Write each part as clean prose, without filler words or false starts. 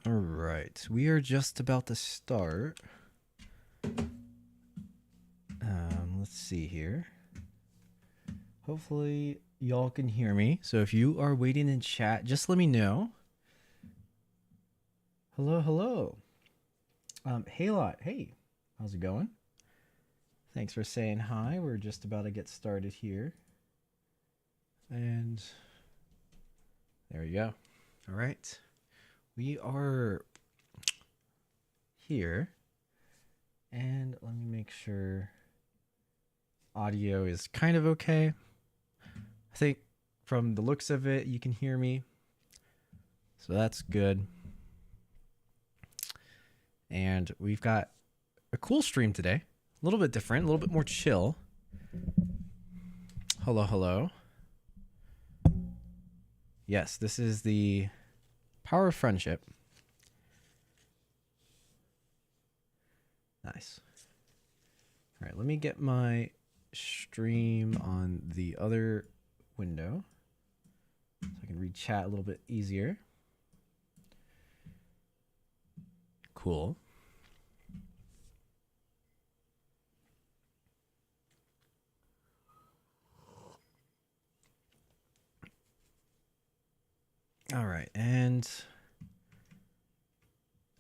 All right, we are just about to start. Let's see here. Hopefully y'all can hear me. So if you are waiting in chat, just let me know. Hello, hello. Hey lot, hey, how's it going? Thanks for saying hi. We're just about to get started here. And there we go. All right. We are here. And let me make sure audio is kind of okay. I think from the looks of it, you can hear me. So that's good. And we've got a cool stream today. A little bit different, a little bit more chill. Hello, hello. Yes, this is the Power of Friendship. Nice. All right, let me get my stream on the other window so I can read chat a little bit easier. Cool. All right, and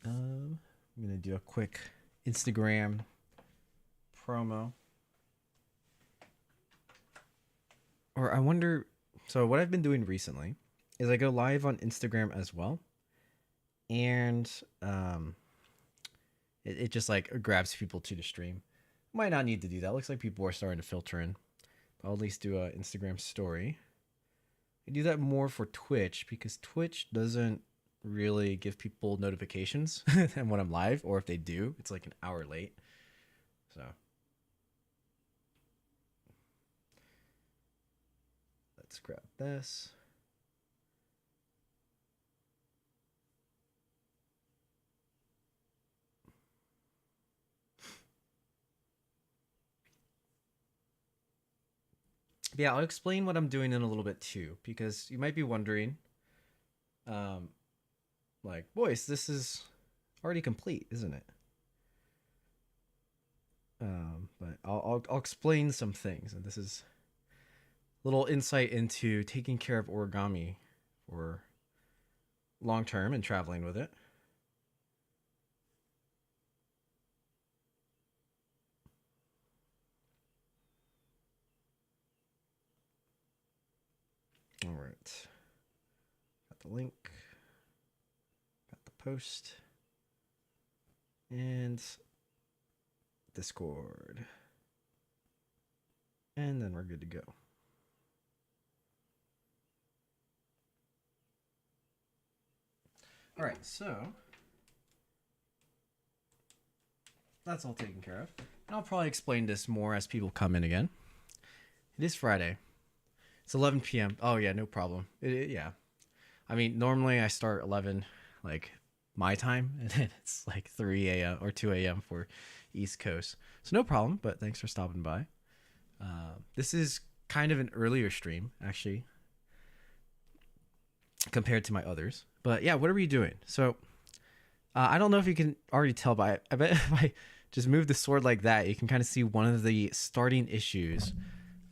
I'm gonna do a quick Instagram promo. Or I wonder, so what I've been doing recently is I go live on Instagram as well, and it just like grabs people to the stream. Might not need to do that. Looks like people are starting to filter in. But I'll at least do a Instagram story. I do that more for Twitch because Twitch doesn't really give people notifications and when I'm live, or if they do, it's like an hour late. So let's grab this. Yeah, I'll explain what I'm doing in a little bit too, because you might be wondering, like, boys, this is already complete, isn't it? But I'll explain some things, and this is a little insight into taking care of origami for long term and traveling with it. All right, got the link, got the post, and Discord, and then we're good to go. All right, so that's all taken care of. And I'll probably explain this more as people come in again. It is Friday. It's 11 p.m. Oh, yeah, no problem. Yeah. I mean, normally I start 11, like my time, and then it's like 3 a.m. or 2 a.m. for East Coast. So no problem, but thanks for stopping by. This is kind of an earlier stream, actually, compared to my others. But yeah, what are we doing? So I don't know if you can already tell, but I bet if I just move the sword like that, you can kind of see one of the starting issues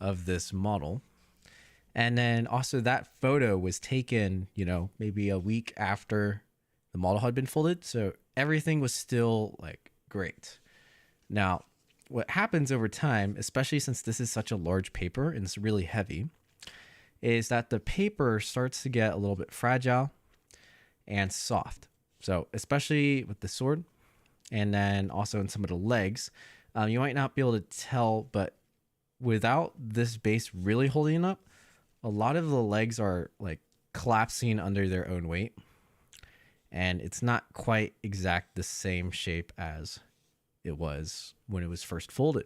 of this model. And then also that photo was taken, you know, maybe a week after the model had been folded. So everything was still like great. Now, what happens over time, especially since this is such a large paper and it's really heavy, is that the paper starts to get a little bit fragile and soft. So especially with the sword and then also in some of the legs, you might not be able to tell, but without this base really holding up, a lot of the legs are like collapsing under their own weight, and it's not quite exact the same shape as it was when it was first folded.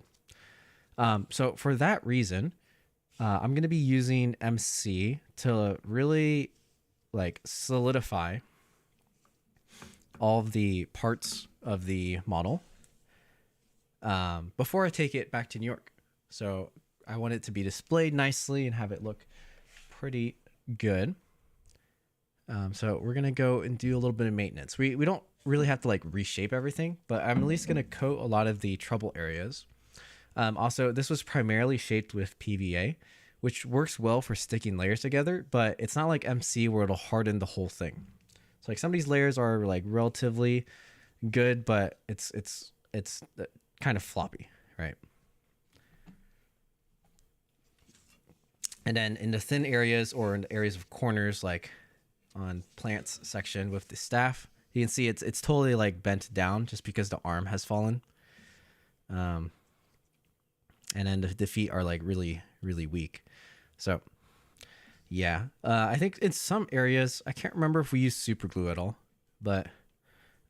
So for that reason, I'm going to be using MC to really like solidify all of the parts of the model before I take it back to New York. So I want it to be displayed nicely and have it look pretty good. So we're gonna go and do a little bit of maintenance. We don't really have to like reshape everything, but I'm at least gonna coat a lot of the trouble areas. Also, this was primarily shaped with PVA, which works well for sticking layers together, but it's not like MC where it'll harden the whole thing. So like some of these layers are like relatively good, but it's kind of floppy, right? And then in the thin areas or in the areas of corners, like on plants section with the staff, you can see it's totally like bent down just because the arm has fallen. And then the feet are like really, really weak. So yeah, I think in some areas, I can't remember if we used super glue at all, but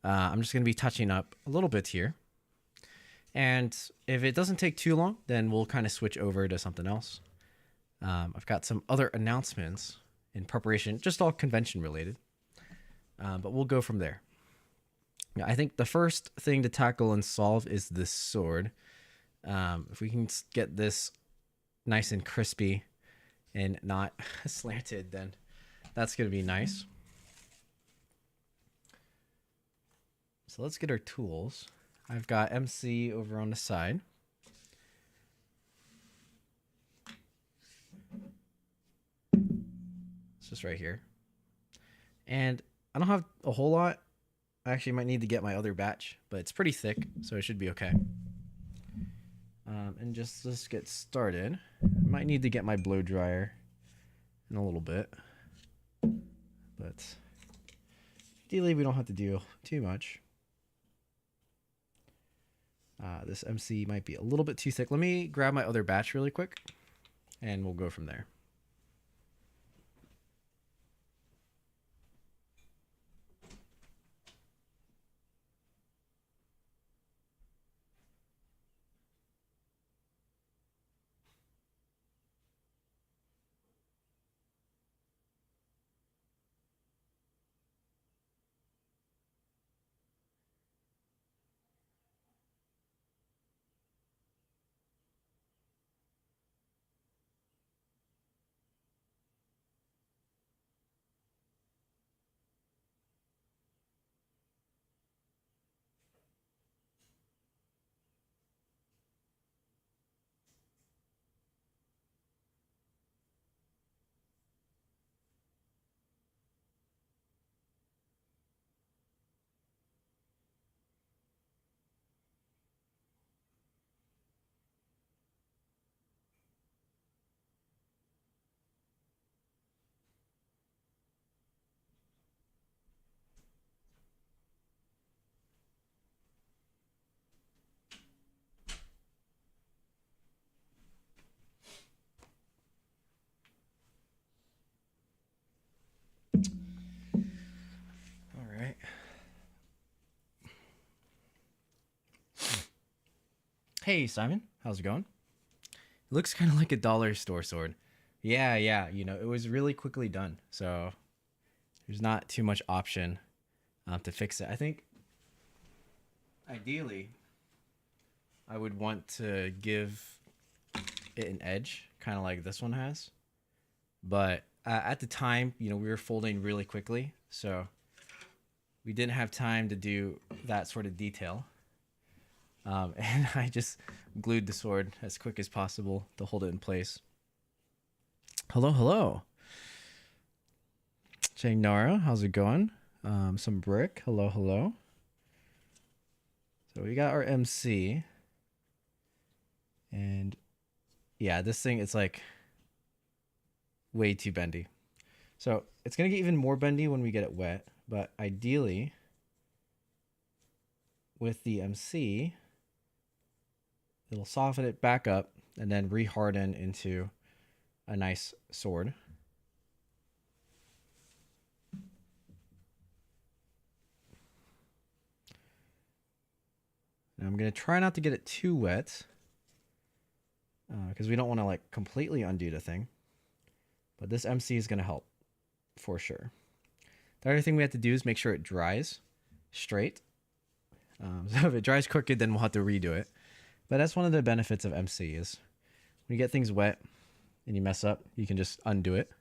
I'm just going to be touching up a little bit here. And if it doesn't take too long, then we'll kind of switch over to something else. I've got some other announcements in preparation, just all convention related, but we'll go from there. I think the first thing to tackle and solve is this sword. If we can get this nice and crispy and not slanted, then that's going to be nice. So let's get our tools. I've got MC over on the side. It's just right here. And I don't have a whole lot. I actually might need to get my other batch, but it's pretty thick, so it should be okay. And just let's get started. I might need to get my blow dryer in a little bit, but ideally we don't have to do too much. This MC might be a little bit too thick. Let me grab my other batch really quick, and we'll go from there. Hey, Simon, how's it going? It looks kind of like a dollar store sword. Yeah, you know, it was really quickly done, so there's not too much option to fix it. I think, ideally, I would want to give it an edge, kind of like this one has. But at the time, you know, we were folding really quickly, so we didn't have time to do that sort of detail. And I just glued the sword as quick as possible to hold it in place. Hello. Saying Nara, how's it going? Some brick. Hello. So we got our MC. And yeah, this thing, it's like way too bendy. So it's going to get even more bendy when we get it wet. But ideally, with the MC, it'll soften it back up and then re-harden into a nice sword. Now I'm going to try not to get it too wet because we don't want to like completely undo the thing. But this MC is going to help for sure. The other thing we have to do is make sure it dries straight. So if it dries crooked, then we'll have to redo it. But that's one of the benefits of MC is when you get things wet and you mess up, you can just undo it.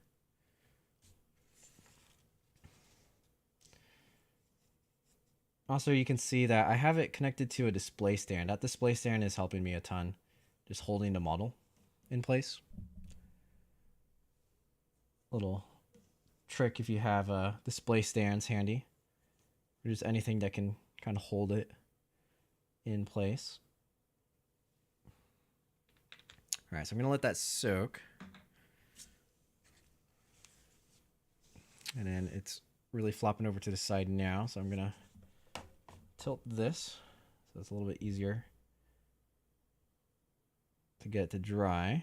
Also, you can see that I have it connected to a display stand. That display stand is helping me a ton, just holding the model in place. Little trick if you have display stands handy. Or just anything that can kind of hold it in place. All right, so I'm gonna let that soak. And then it's really flopping over to the side now, so I'm gonna tilt this so it's a little bit easier to get it to dry.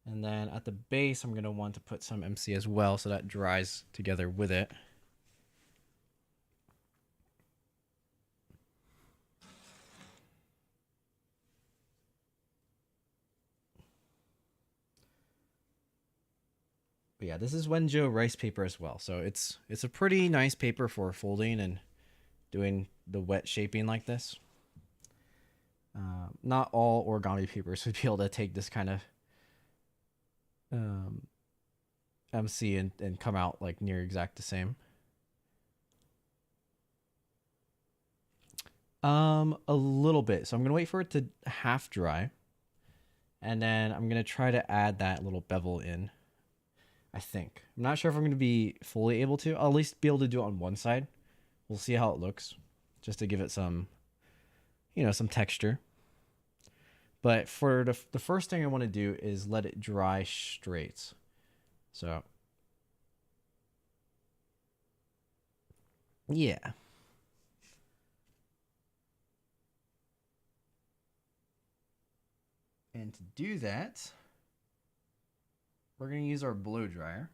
And then at the base, I'm gonna want to put some MC as well so that dries together with it. But yeah, this is Wenjo rice paper as well. So it's a pretty nice paper for folding and doing the wet shaping like this. Not all origami papers would be able to take this kind of MC and come out like near exact the same. A little bit. So I'm gonna wait for it to half dry, and then I'm gonna try to add that little bevel in. I think. I'm not sure if I'm going to be fully able to. I'll at least be able to do it on one side. We'll see how it looks, just to give it some, you know, some texture. But for the first thing I want to do is let it dry straight. So, yeah. And to do that, we're going to use our blow dryer.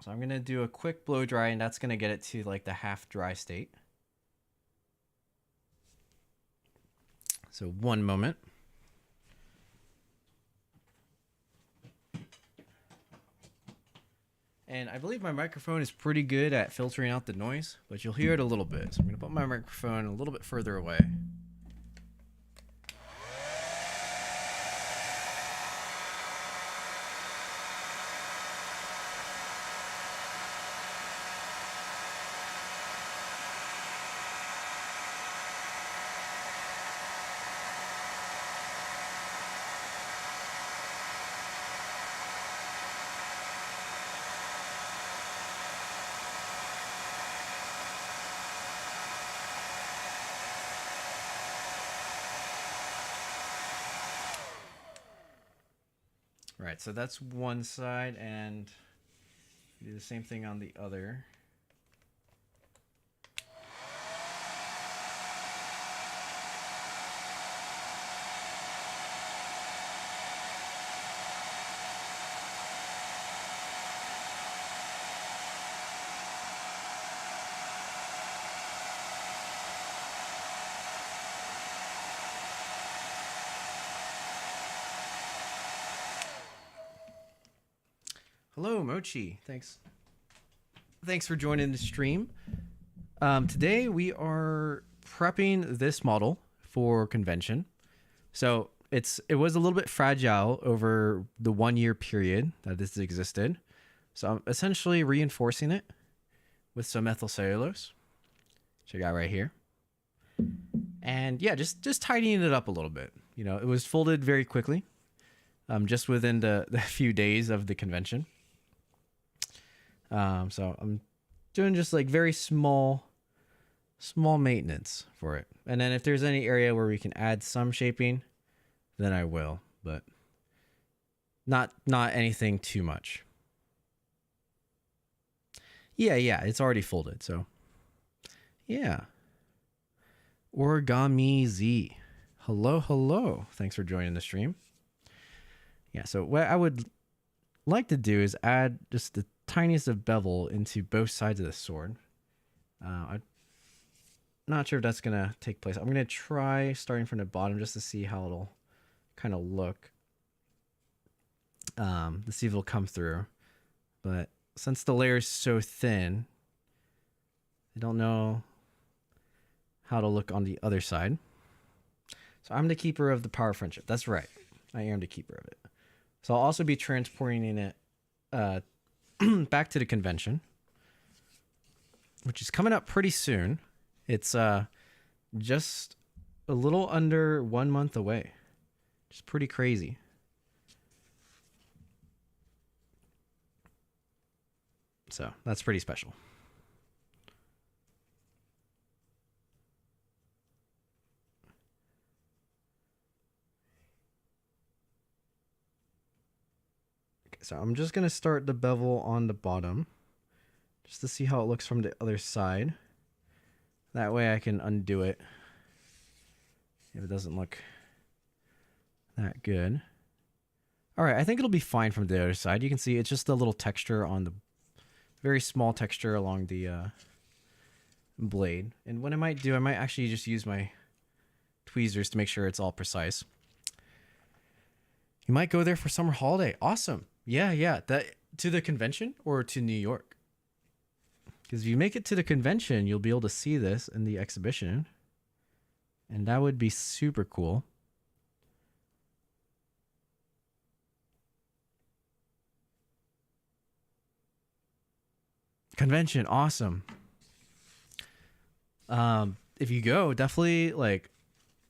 So I'm going to do a quick blow dry, and that's going to get it to like the half dry state. So one moment. And I believe my microphone is pretty good at filtering out the noise, but you'll hear it a little bit. So I'm going to put my microphone a little bit further away. Right, so that's one side, and do the same thing on the other. Hello, Mochi. Thanks for joining the stream. Today we are prepping this model for convention. So it was a little bit fragile over the 1 year period that this existed. So I'm essentially reinforcing it with some methyl cellulose. Check out right here. And yeah, just tidying it up a little bit. You know, it was folded very quickly, just within the few days of the convention. So I'm doing just like very small maintenance for it. And then if there's any area where we can add some shaping, then I will, but not anything too much. Yeah, it's already folded. So yeah. Origami Z. Hello. Thanks for joining the stream. Yeah, so what I would like to do is add just the tiniest of bevel into both sides of the sword. I'm not sure if that's going to take place. I'm going to try starting from the bottom just to see how it'll kind of look. To see if it'll come through. But since the layer is so thin, I don't know how to look on the other side. So I'm the keeper of the power of friendship. That's right. I am the keeper of it. So I'll also be transporting it back to the convention, which is coming up pretty soon. It's just a little under 1 month away. It's pretty crazy. So that's pretty special. Okay, so I'm just going to start the bevel on the bottom just to see how it looks from the other side. That way I can undo it if it doesn't look that good. All right, I think it'll be fine from the other side. You can see it's just a little texture on the, very small texture along the blade. And what I might do, I might actually just use my tweezers to make sure it's all precise. You might go there for summer holiday. Awesome. Yeah. That to the convention or to New York? Because if you make it to the convention, you'll be able to see this in the exhibition. And that would be super cool. Convention, awesome. If you go, definitely like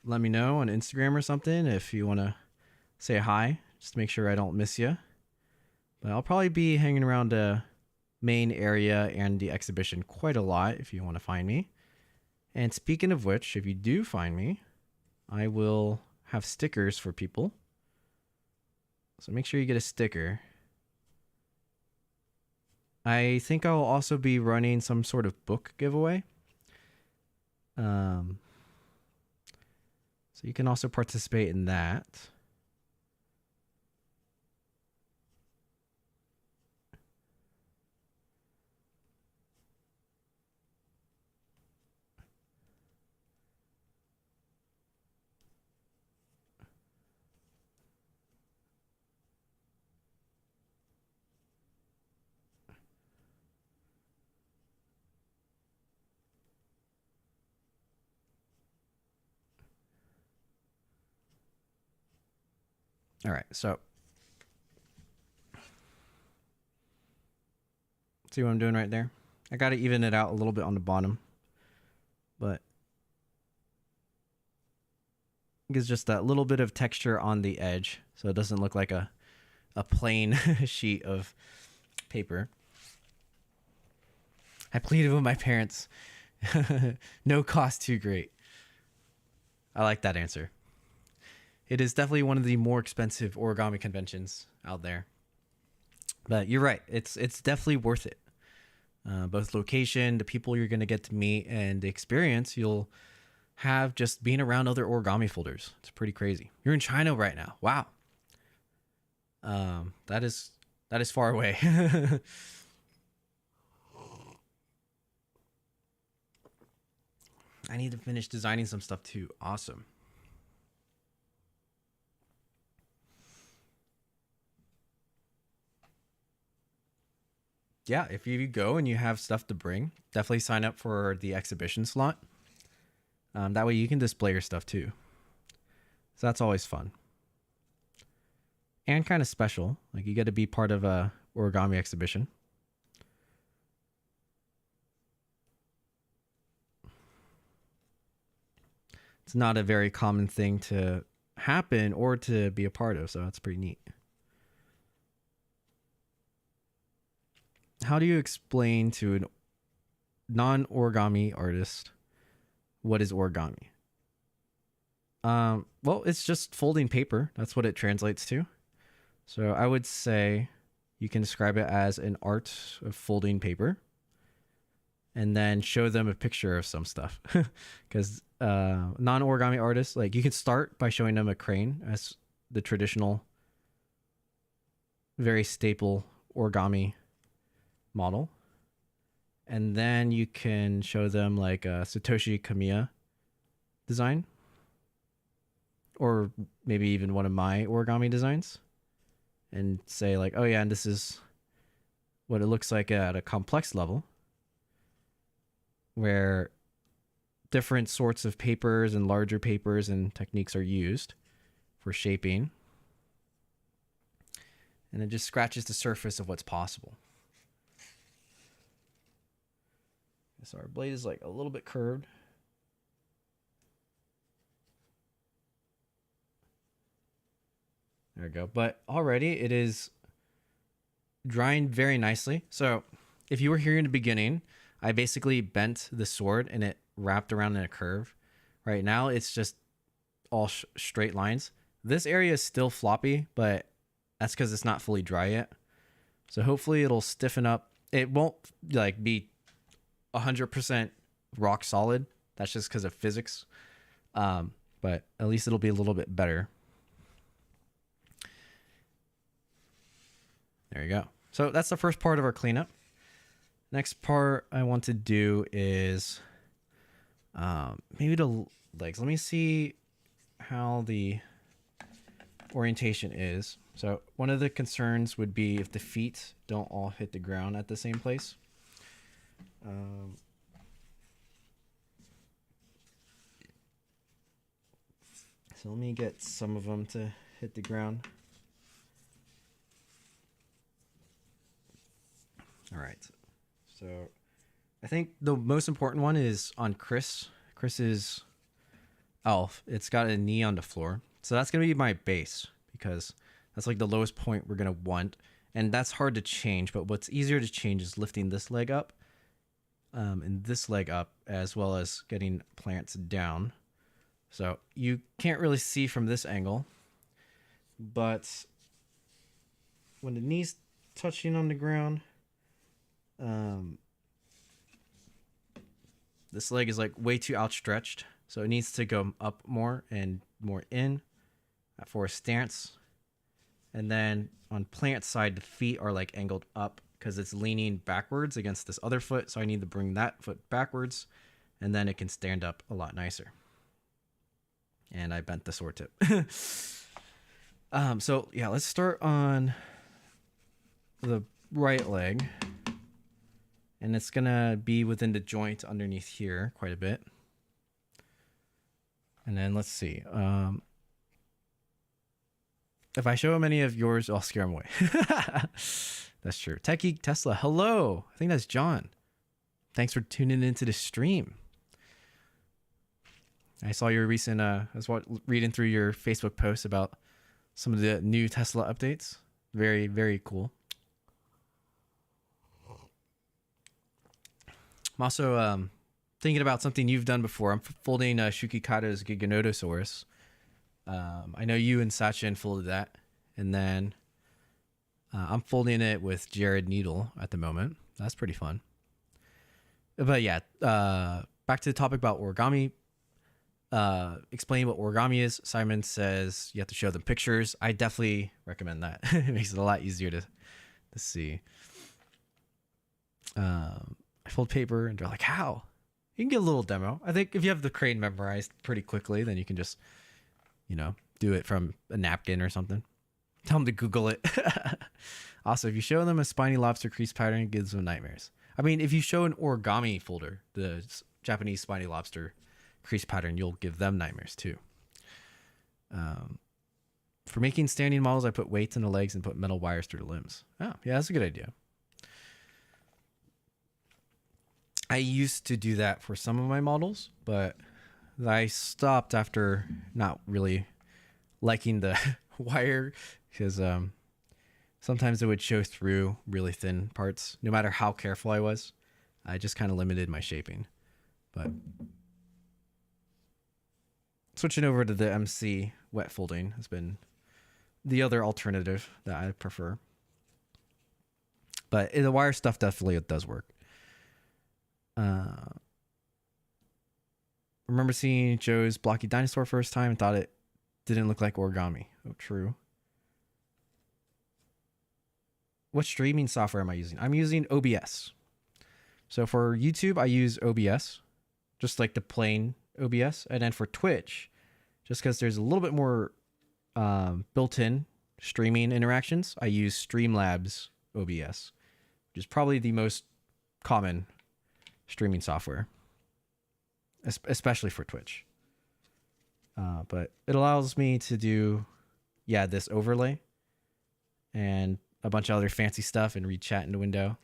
let me know on Instagram or something if you want to say hi, just to make sure I don't miss you. But I'll probably be hanging around the main area and the exhibition quite a lot if you want to find me. And speaking of which, if you do find me, I will have stickers for people. So make sure you get a sticker. I think I'll also be running some sort of book giveaway. So you can also participate in that. All right, so see what I'm doing right there? I got to even it out a little bit on the bottom, but it gives just that little bit of texture on the edge, so it doesn't look like a plain sheet of paper. I pleaded with my parents. No cost too great. I like that answer. It is definitely one of the more expensive origami conventions out there. But you're right. It's definitely worth it. Both location, the people you're going to get to meet, and the experience you'll have just being around other origami folders. It's pretty crazy. You're in China right now. Wow. That is far away. I need to finish designing some stuff too. Awesome. Yeah, if you go and you have stuff to bring, definitely sign up for the exhibition slot. That way you can display your stuff too. So that's always fun. And kind of special. Like you get to be part of a origami exhibition. It's not a very common thing to happen or to be a part of, so that's pretty neat. How do you explain to a non-origami artist what is origami? Well, it's just folding paper. That's what it translates to. So I would say you can describe it as an art of folding paper and then show them a picture of some stuff. Because non-origami artists, like you can start by showing them a crane as the traditional, very staple origami model, and then you can show them like a Satoshi Kamiya design, or maybe even one of my origami designs, and say like, oh yeah, and this is what it looks like at a complex level, where different sorts of papers and larger papers and techniques are used for shaping, and it just scratches the surface of what's possible. So our blade is like a little bit curved. There we go. But already it is drying very nicely. So if you were here in the beginning, I basically bent the sword and it wrapped around in a curve. Right now it's just all straight lines. This area is still floppy, but that's because it's not fully dry yet. So hopefully it'll stiffen up. It won't like be 100% rock solid. That's just because of physics. But at least it'll be a little bit better. There you go. So that's the first part of our cleanup. Next part I want to do is maybe the legs. Let me see how the orientation is. So one of the concerns would be if the feet don't all hit the ground at the same place. So let me get some of them to hit the ground. All right. So I think the most important one is on Chris. Chris's elf. It's got a knee on the floor. So that's going to be my base because that's like the lowest point we're going to want. And that's hard to change. But what's easier to change is lifting this leg up and this leg up, as well as getting plants down. So you can't really see from this angle. But when the knee's touching on the ground, this leg is like way too outstretched, so it needs to go up more and more in for a stance. And then on plant side, the feet are like angled up because it's leaning backwards against this other foot, so I need to bring that foot backwards, and then it can stand up a lot nicer. And I bent the sword tip. So yeah, let's start on the right leg. And it's going to be within the joint underneath here quite a bit. And then let's see. If I show many of yours, I'll scare them away. That's true. Tech Geek Tesla, hello. I think that's John. Thanks for tuning into the stream. I saw your recent, I was reading through your Facebook post about some of the new Tesla updates. Very, very cool. I'm also thinking about something you've done before. I'm folding Shukikata's Giganotosaurus. I know you and Sachin folded that. And then I'm folding it with Jared Needle at the moment. That's pretty fun. But yeah, back to the topic about origami. Explain what origami is. Simon says you have to show them pictures. I definitely recommend that. It makes it a lot easier to see. I fold paper and they're like, how? You can get a little demo. I think if you have the crane memorized pretty quickly, then you can just, do it from a napkin or something. Tell them to Google it. Also, if you show them a spiny lobster crease pattern, it gives them nightmares. I mean, if you show an origami folder, the Japanese spiny lobster crease pattern, you'll give them nightmares too. For making standing models, I put weights in the legs and put metal wires through the limbs. Oh, yeah, that's a good idea. I used to do that for some of my models, but I stopped after not really liking the wire because sometimes it would show through really thin parts. No matter how careful I was, I just kind of limited my shaping. But switching over to the MC wet folding has been the other alternative that I prefer. But the wire stuff definitely does work. Remember seeing Joe's blocky dinosaur first time and thought it didn't look like origami. Oh, true. What streaming software am I using? I'm using OBS. So for YouTube, I use OBS, just like the plain OBS. And then for Twitch, just because there's a little bit more built-in streaming interactions, I use Streamlabs OBS, which is probably the most common streaming software, especially for Twitch. But it allows me to do, this overlay and a bunch of other fancy stuff and read chat in the window.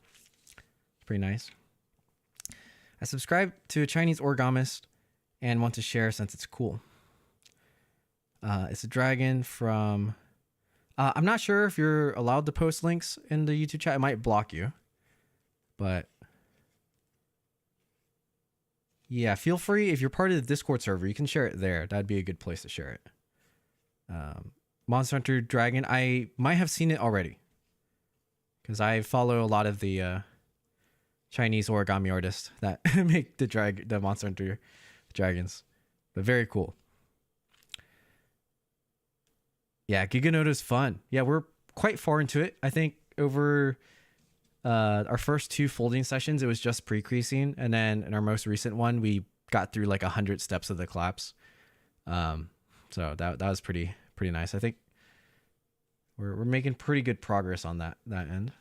It's pretty nice. I subscribe to a Chinese origamist and want to share since it's cool. It's a dragon from... I'm not sure if you're allowed to post links in the YouTube chat. It might block you. But... yeah, feel free. If you're part of the Discord server, you can share it there. That'd be a good place to share it. Monster Hunter Dragon. I might have seen it already. Because I follow a lot of the Chinese origami artists that make the Monster Hunter dragons. But very cool. Yeah, Giganoto's fun. Yeah, we're quite far into it. I think over our first 2 folding sessions, it was just pre-creasing. And then in our most recent one, we got through like 100 steps of the collapse. So that was pretty nice. I think we're making pretty good progress on that end.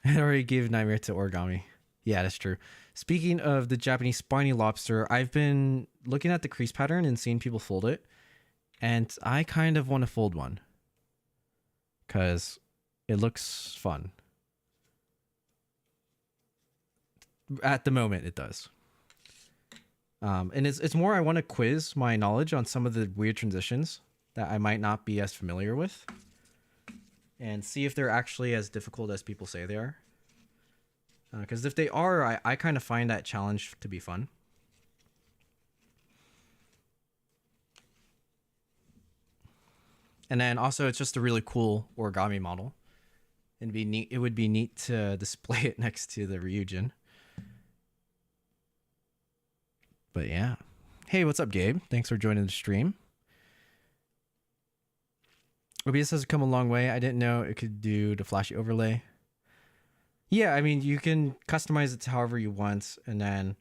I already gave Nightmare to Origami. Yeah, that's true. Speaking of the Japanese spiny lobster, I've been looking at the crease pattern and seeing people fold it. And I kind of want to fold one. Because it looks fun. At the moment, it does. And it's more I want to quiz my knowledge on some of the weird transitions that I might not be as familiar with. And see if they're actually as difficult as people say they are. Because if they are, I kind of find that challenge to be fun. And then also, it's just a really cool origami model. It'd be neat. It would be neat to display it next to the Ryujin. But yeah. Hey, what's up, Gabe? Thanks for joining the stream. OBS has come a long way. I didn't know it could do the flashy overlay. Yeah, I mean, you can customize it to however you want. And then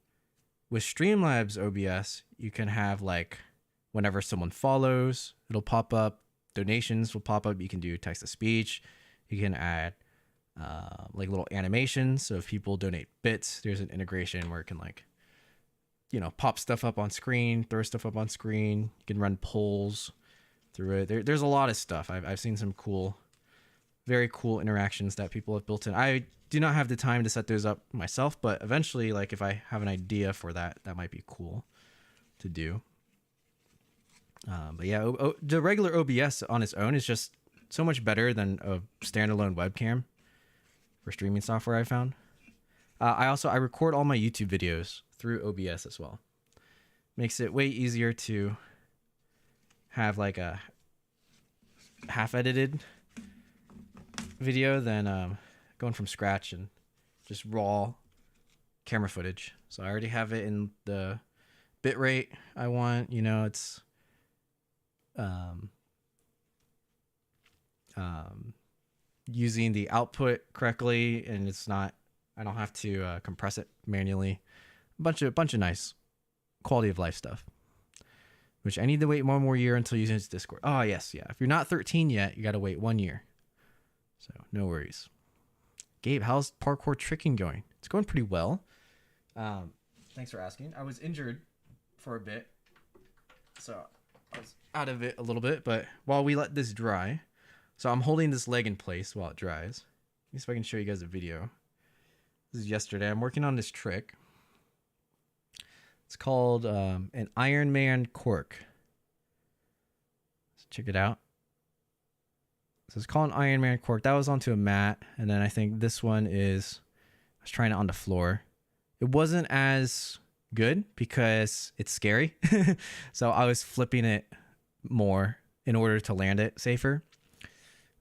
with Streamlabs OBS, you can have like whenever someone follows, it'll pop up. Donations will pop up. You can do text to speech. You can add like little animations. So if people donate bits, there's an integration where it can like, pop stuff up on screen, throw stuff up on screen. You can run polls through it. There's a lot of stuff. I've seen some cool, very cool interactions that people have built in. I do not have the time to set those up myself, but eventually, like if I have an idea for that, that might be cool to do. But yeah, the regular OBS on its own is just so much better than a standalone webcam for streaming software, I found. I record all my YouTube videos through OBS as well. Makes it way easier to have like a half edited video than going from scratch and just raw camera footage. So I already have it in the bitrate I want. It's using the output correctly, and I don't have to compress it manually. A bunch of nice quality of life stuff, which I need to wait one more year until using its Discord. Oh yes, yeah. If you're not 13 yet, you got to wait 1 year. So no worries. Gabe, how's parkour tricking going? It's going pretty well. Thanks for asking. I was injured for a bit, so I was out of it a little bit, but while we let this dry, so I'm holding this leg in place while it dries. Let me see if I can show you guys a video. This is yesterday. I'm working on this trick. It's called an Iron Man cork. Let's check it out. So it's called an Iron Man cork. That was onto a mat, and then I think this one is, I was trying it on the floor. It wasn't as good because it's scary. So I was flipping it more in order to land it safer.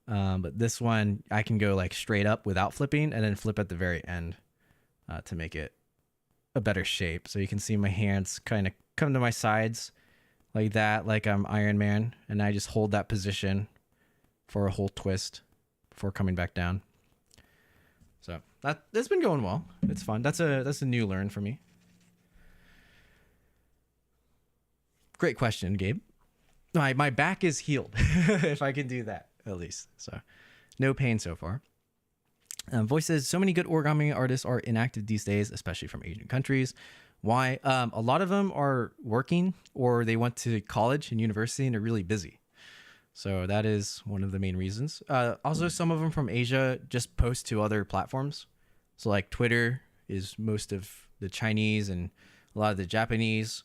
But this one, I can go like straight up without flipping and then flip at the very end to make it a better shape. So you can see my hands kind of come to my sides like that, like I'm Iron Man. And I just hold that position for a whole twist before coming back down. So that's been going well. It's fun. That's a new learn for me. Great question, Gabe. My back is healed, if I can do that, at least. So no pain so far. Voice says, so many good origami artists are inactive these days, especially from Asian countries. Why? A lot of them are working, or they went to college and university and are really busy. So that is one of the main reasons. Also, some of them from Asia just post to other platforms. So like Twitter is most of the Chinese, and a lot of the Japanese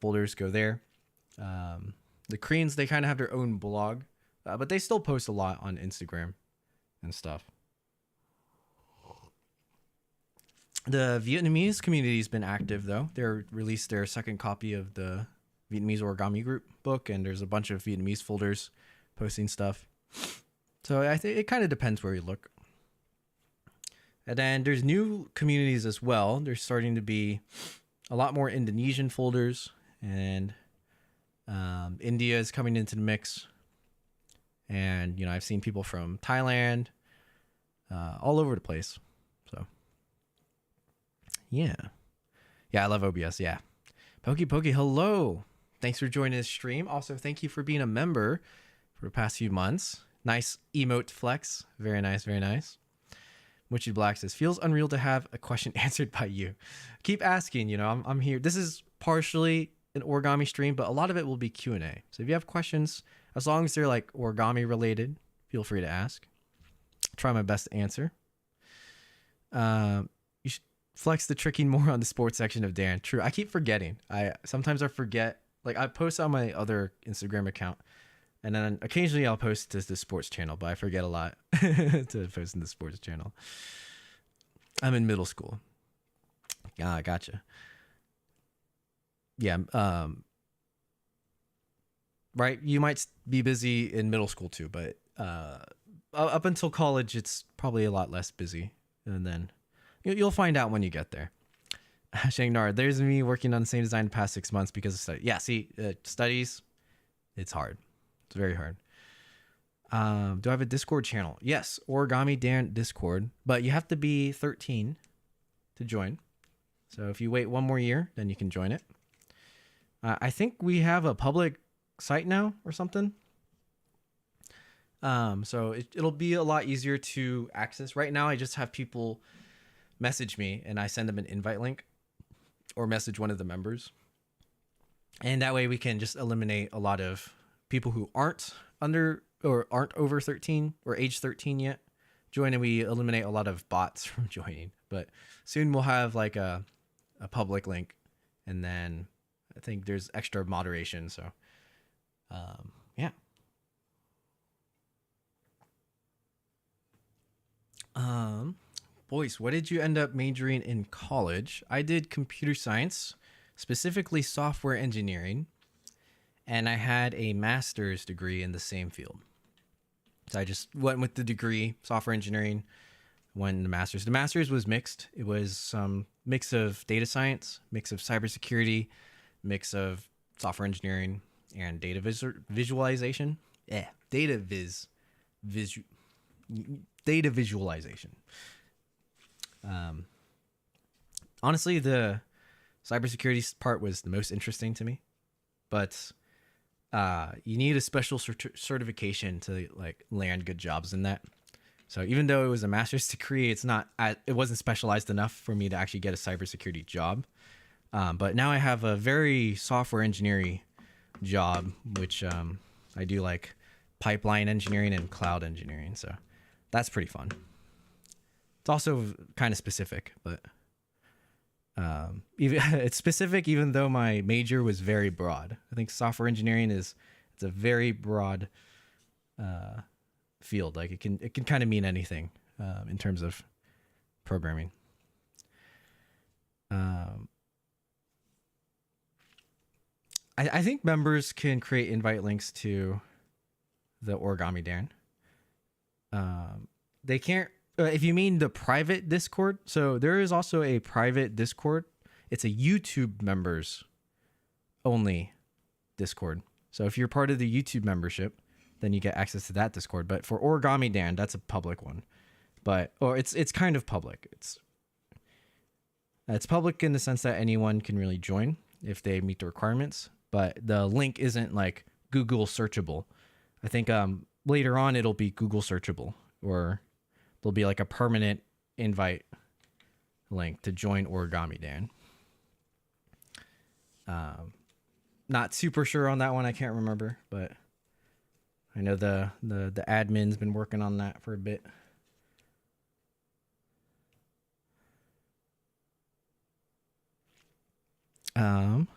folders go there. The Koreans, they kind of have their own blog, but they still post a lot on Instagram and stuff. The Vietnamese community has been active though. They released their second copy of the Vietnamese Origami Group book, and there's a bunch of Vietnamese folders posting stuff. So I think it kind of depends where you look. And then there's new communities as well. There's starting to be a lot more Indonesian folders, and India is coming into the mix. And, you know, I've seen people from Thailand, all over the place. So, yeah. Yeah, I love OBS. Yeah. Pokey, hello. Thanks for joining this stream. Also, thank you for being a member for the past few months. Nice emote flex. Very nice, very nice. Witchy Black says, feels unreal to have a question answered by you. Keep asking, you know, I'm here. This is partially an origami stream, but a lot of it will be Q&A. So if you have questions, as long as they're like origami related, feel free to ask. Try my best to answer. You should flex the tricking more on the sports section of Dan. True. I keep forgetting. Sometimes I forget. Like I post on my other Instagram account, and then occasionally I'll post to the sports channel, but I forget a lot to post in the sports channel. I'm in middle school. Ah, gotcha. Yeah. Right. You might be busy in middle school too, but up until college, it's probably a lot less busy. And then you'll find out when you get there. Shangnar, there's me working on the same design the past 6 months because of study. Yeah, see, studies, it's hard. It's very hard. Do I have a Discord channel? Yes, Origami Dan Discord, but you have to be 13 to join. So if you wait one more year, then you can join it. I think we have a public site now or something. So it'll be a lot easier to access. Right now, I just have people message me and I send them an invite link or message one of the members. And that way we can just eliminate a lot of people who aren't under or aren't over 13 or age 13 yet join, and we eliminate a lot of bots from joining. But soon we'll have like a public link, and then I think there's extra moderation. So yeah. Boyce, what did you end up majoring in college? I did computer science, specifically software engineering, and I had a master's degree in the same field. So I just went with the degree, software engineering, went in the master's. The master's was mixed. It was some mix of data science, mix of cybersecurity, mix of software engineering, and data visualization. Yeah, data visualization. Honestly, the cybersecurity part was the most interesting to me, but you need a special certification to like land good jobs in that. So even though it was a master's degree, it wasn't specialized enough for me to actually get a cybersecurity job. But now I have a very software engineering job, which I do like pipeline engineering and cloud engineering. So that's pretty fun. It's also kind of specific, but it's specific even though my major was very broad. I think software engineering it's a very broad field. Like it can kind of mean anything in terms of programming. I think members can create invite links to the Origami Dan. They can't. If you mean the private Discord, so there is also a private Discord. It's a YouTube members only Discord. So if you're part of the YouTube membership, then you get access to that Discord. But for Origami Dan, that's a public one. It's kind of public. It's public in the sense that anyone can really join if they meet the requirements. But the link isn't like Google searchable. I think later on it'll be Google searchable, or there'll be like a permanent invite link to join Origami Dan. Not super sure on that one. I can't remember, but I know the admin's been working on that for a bit. Um,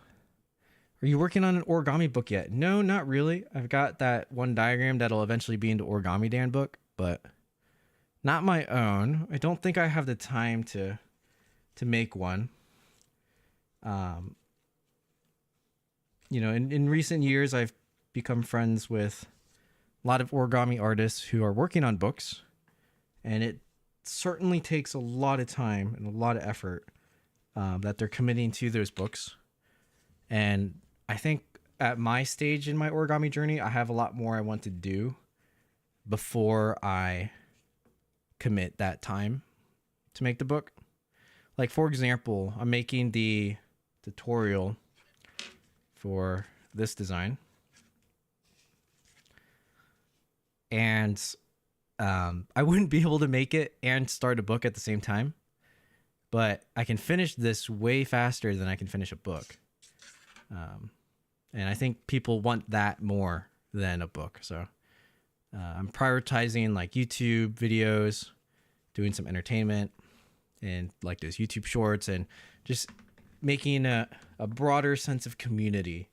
are you working on an origami book yet? No, not really. I've got that one diagram that'll eventually be into Origami Dan book, but not my own. I don't think I have the time to make one. You know, in recent years, I've become friends with a lot of origami artists who are working on books, and it certainly takes a lot of time and a lot of effort that they're committing to those books. And I think at my stage in my origami journey, I have a lot more I want to do before I commit that time to make the book. Like, for example, I'm making the tutorial for this design. And I wouldn't be able to make it and start a book at the same time, but I can finish this way faster than I can finish a book. And I think people want that more than a book. So I'm prioritizing like YouTube videos, doing some entertainment and like those YouTube shorts, and just making a broader sense of community.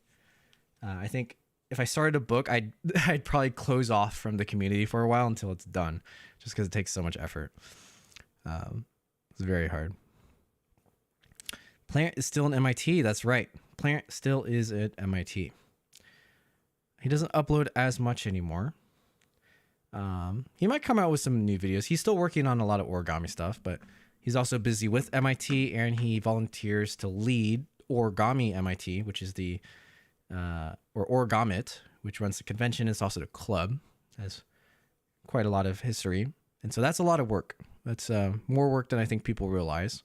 I think if I started a book, I'd probably close off from the community for a while until it's done, just because it takes so much effort. It's very hard. Plant is still in MIT. That's right. Plant still is at MIT. He doesn't upload as much anymore. He might come out with some new videos. He's still working on a lot of origami stuff, but he's also busy with MIT, and he volunteers to lead Origami MIT, which is the or Origamit, which runs the convention. It's also the club. It has quite a lot of history, and so that's a lot of work. That's more work than I think people realize.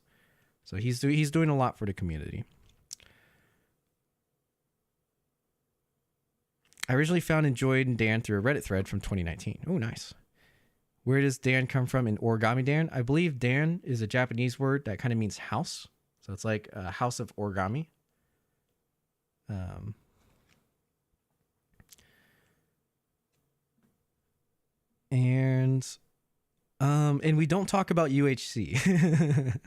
So he's doing a lot for the community. I originally found and joined Dan through a Reddit thread from 2019. Oh, nice. Where does Dan come from in Origami Dan? I believe Dan is a Japanese word that kind of means house. So it's like a house of origami. And we don't talk about UHC.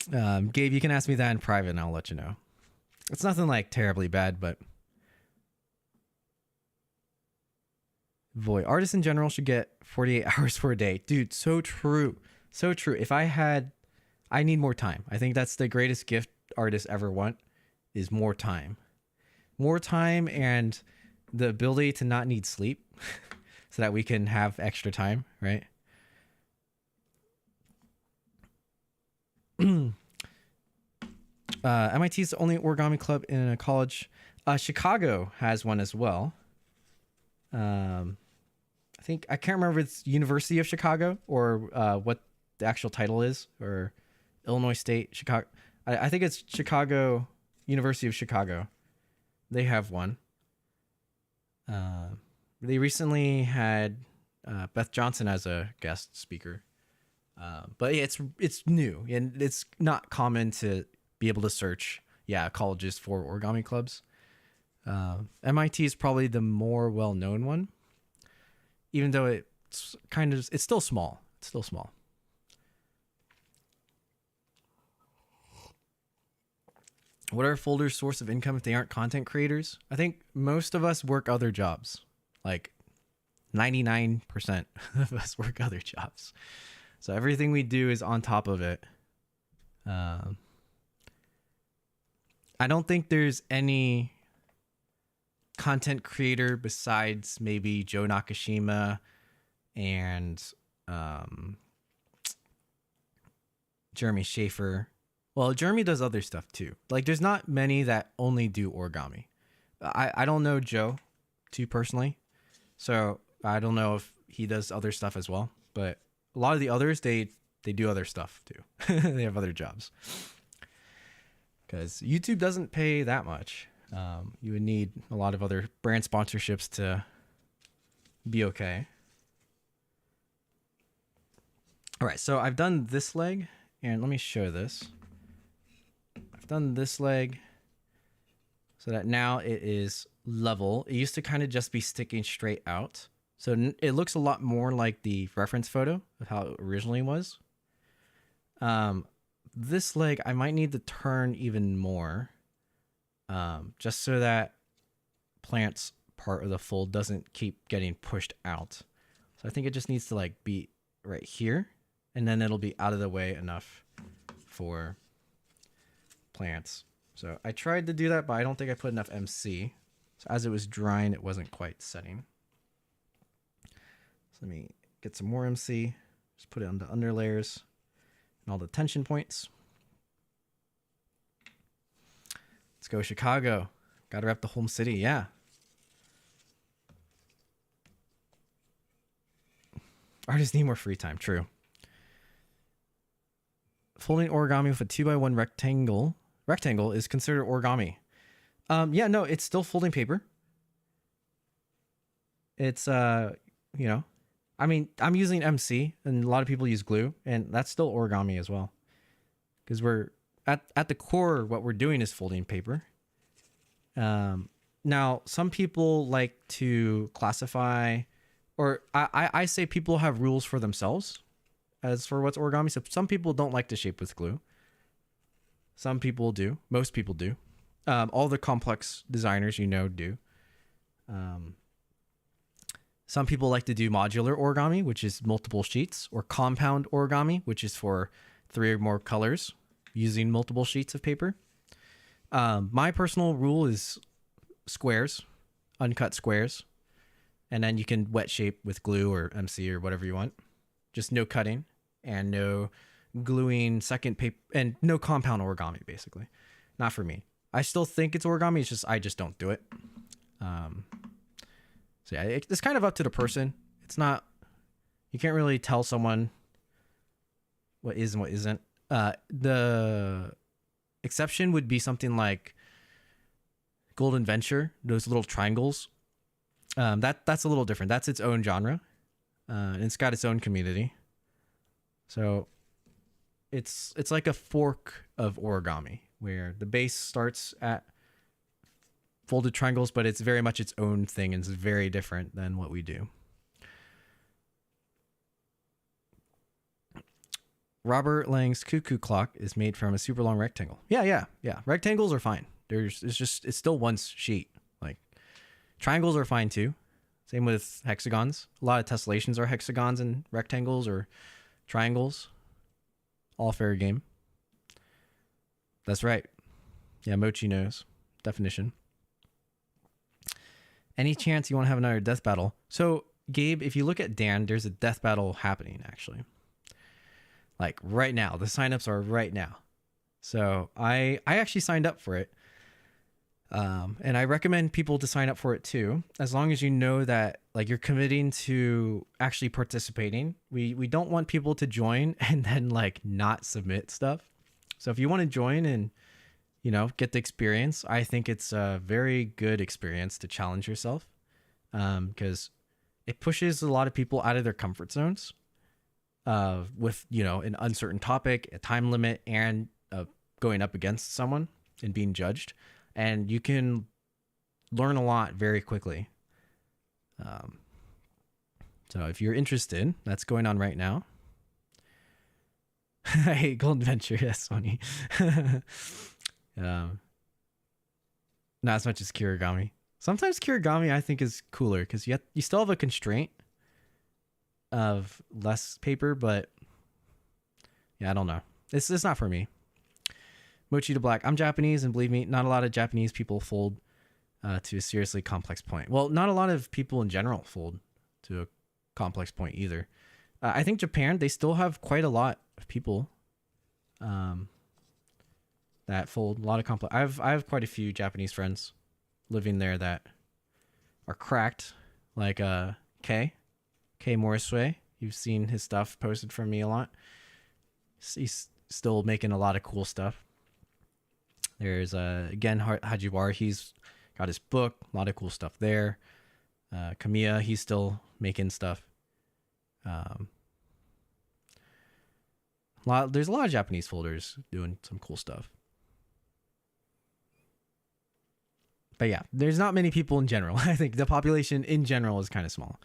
Gabe, you can ask me that in private and I'll let you know. It's nothing like terribly bad, but boy, artists in general should get 48 hours per day. Dude, so true. So true. If I need more time. I think that's the greatest gift artists ever want, is more time. More time and the ability to not need sleep so that we can have extra time, right? MIT is the only origami club in a college. Chicago has one as well. I can't remember if it's University of Chicago or what the actual title is, or Illinois State, Chicago. I think it's Chicago, University of Chicago. They have one. They recently had Beth Johnson as a guest speaker. But yeah, it's new, and it's not common to be able to search colleges for origami clubs. MIT is probably the more well-known one, even though it's still small. It's still small. What are folders' source of income if they aren't content creators? I think most of us work other jobs. Like 99% of us work other jobs. So everything we do is on top of it. I don't think there's any content creator besides maybe Joe Nakashima and Jeremy Schaefer. Well, Jeremy does other stuff too. Like, there's not many that only do origami. I don't know Joe too personally, so I don't know if he does other stuff as well. But a lot of the others, they do other stuff too. They have other jobs. Because YouTube doesn't pay that much. You would need a lot of other brand sponsorships to be okay. All right, so I've done this leg, and let me show this. I've done this leg so that now it is level. It used to kind of just be sticking straight out. So it looks a lot more like the reference photo of how it originally was. this leg, I might need to turn even more, just so that plant's part of the fold doesn't keep getting pushed out. So I think it just needs to like be right here, and then it'll be out of the way enough for plants. So I tried to do that, but I don't think I put enough MC. So as it was drying, it wasn't quite setting. So let me get some more MC. Just put it on the under layers and all the tension points. Let's go Chicago. Got to rep the home city. Yeah. Artists need more free time. True. Folding origami with a 2x1 rectangle is considered origami. Yeah, no, it's still folding paper. It's, you know, I mean, I'm using MC and a lot of people use glue, and that's still origami as well. Because we're at the core, what we're doing is folding paper. Now, some people like to classify, or I say people have rules for themselves as for what's origami. So some people don't like to shape with glue. Some people do. Most people do. All the complex designers do. Some people like to do modular origami, which is multiple sheets, or compound origami, which is for 3 or more colors using multiple sheets of paper. My personal rule is squares, uncut squares, and then you can wet shape with glue or MC or whatever you want. Just no cutting and no gluing second paper, and no compound origami, basically. Not for me. I still think it's origami. It's just I just don't do it. So yeah, it's kind of up to the person. It's not, you can't really tell someone what is and what isn't. The exception would be something like Golden Venture, those little triangles. That's a little different. That's its own genre. And it's got its own community. So it's like a fork of origami where the base starts at folded triangles, but it's very much its own thing and it's very different than what we do. Robert Lang's cuckoo clock is made from a super long rectangle. Yeah. Rectangles are fine. It's still one sheet. Like triangles are fine too. Same with hexagons. A lot of tessellations are hexagons and rectangles or triangles. All fair game. That's right. Yeah, Mochi knows. Definition. Any chance you want to have another death battle? So, Gabe, if you look at Dan, there's a death battle happening, actually. Like, right now. The signups are right now. So, I actually signed up for it. And I recommend people to sign up for it, too. As long as you know that, like, you're committing to actually participating. We don't want people to join and then, like, not submit stuff. So, if you want to join and get the experience, I think it's a very good experience to challenge yourself, because it pushes a lot of people out of their comfort zones with, an uncertain topic, a time limit, and going up against someone and being judged. And you can learn a lot very quickly. So if you're interested, that's going on right now. I hate Golden Venture. Yes, funny. Not as much as Kirigami. Sometimes Kirigami I think is cooler because you still have a constraint of less paper, but yeah, I don't know. It's not for me. Mochi to Black. I'm Japanese, and believe me, not a lot of Japanese people fold to a seriously complex point. Well, not a lot of people in general fold to a complex point either. I think Japan, they still have quite a lot of people that fold a lot of complex. I have quite a few Japanese friends living there that are cracked, like K Morrisway. You've seen his stuff posted from me a lot. He's still making a lot of cool stuff. There's again Hajiwara. He's got his book, a lot of cool stuff there. Kamiya, he's still making stuff. There's a lot of Japanese folders doing some cool stuff. But yeah, there's not many people in general. I think the population in general is kind of small.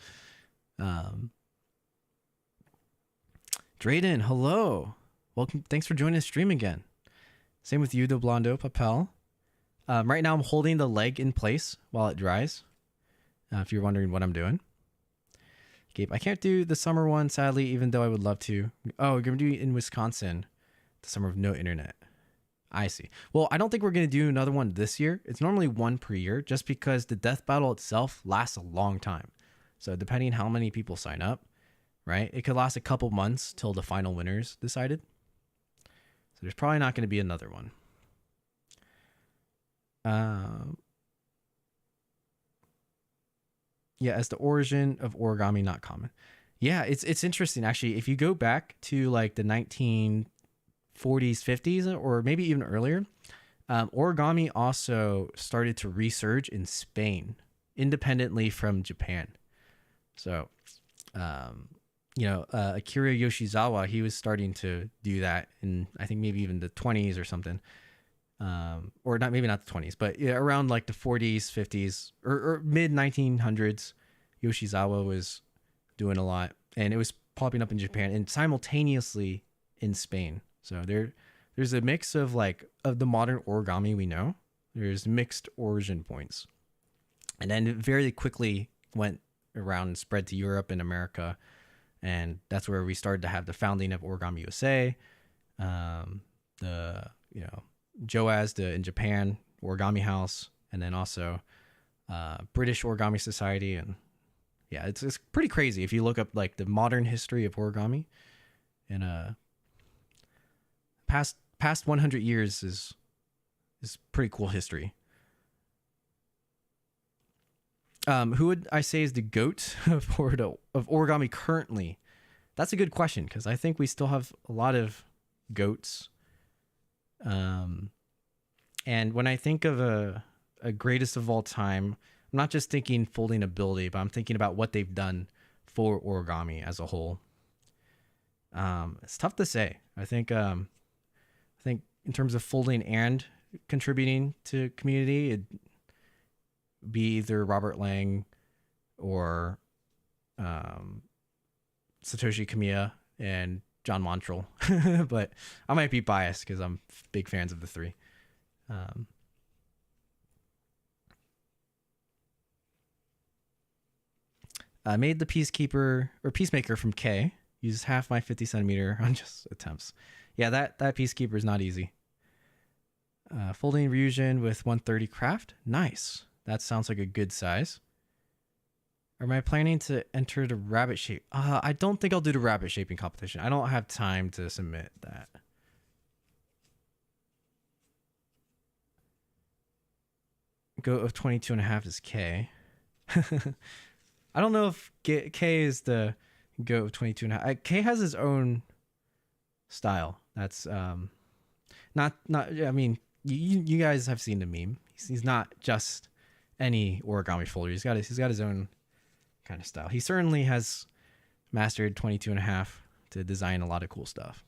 Drayden, hello. Welcome. Thanks for joining the stream again. Same with you, Blondo Papel. Right now, I'm holding the leg in place while it dries. If you're wondering what I'm doing. Gabe, I can't do the summer one, sadly, even though I would love to. Oh, we're going to do it in Wisconsin. The summer of no internet. I see. Well, I don't think we're going to do another one this year. It's normally one per year just because the death battle itself lasts a long time. So depending how many people sign up, right? It could last a couple months till the final winners decided. So there's probably not going to be another one. Yeah, as the origin of origami not common. Yeah, it's interesting actually. If you go back to like the 1940s, 50s, or maybe even earlier, origami also started to resurge in Spain, independently from Japan. So, Akira Yoshizawa, he was starting to do that in, I think maybe even the 20s or something. Or not, maybe not the 20s, but yeah, around like the 40s, 50s, or mid 1900s, Yoshizawa was doing a lot, and it was popping up in Japan and simultaneously in Spain. So there's a mix of like of the modern origami we know. There's mixed origin points, and then it very quickly went around and spread to Europe and America, and that's where we started to have the founding of OrigamiUSA, Joaz in Japan, Origami House, and then also British Origami Society. And yeah, it's pretty crazy if you look up like the modern history of origami. And past 100 years is pretty cool history. Who would I say is the GOAT of origami currently? That's a good question, because I think we still have a lot of GOATs. And when I think of a greatest of all time, I'm not just thinking folding ability, but I'm thinking about what they've done for origami as a whole. It's tough to say. I think in terms of folding and contributing to community, it'd be either Robert Lang or Satoshi Kamiya and John Montrell. But I might be biased because I'm big fans of the three. I made the Peacemaker from K. Used half my 50 centimeter on just attempts. Yeah, that Peacekeeper is not easy. Folding Ryujin with 130 craft. Nice. That sounds like a good size. Or am I planning to enter the rabbit shape? I don't think I'll do the rabbit shaping competition. I don't have time to submit that. Go of 22.5 is K. I don't know if K is the go of 22.5. K has his own style. That's not. I mean, you guys have seen the meme. He's not just any origami folder. He's got his own kind of style. He certainly has mastered 22.5 to design a lot of cool stuff.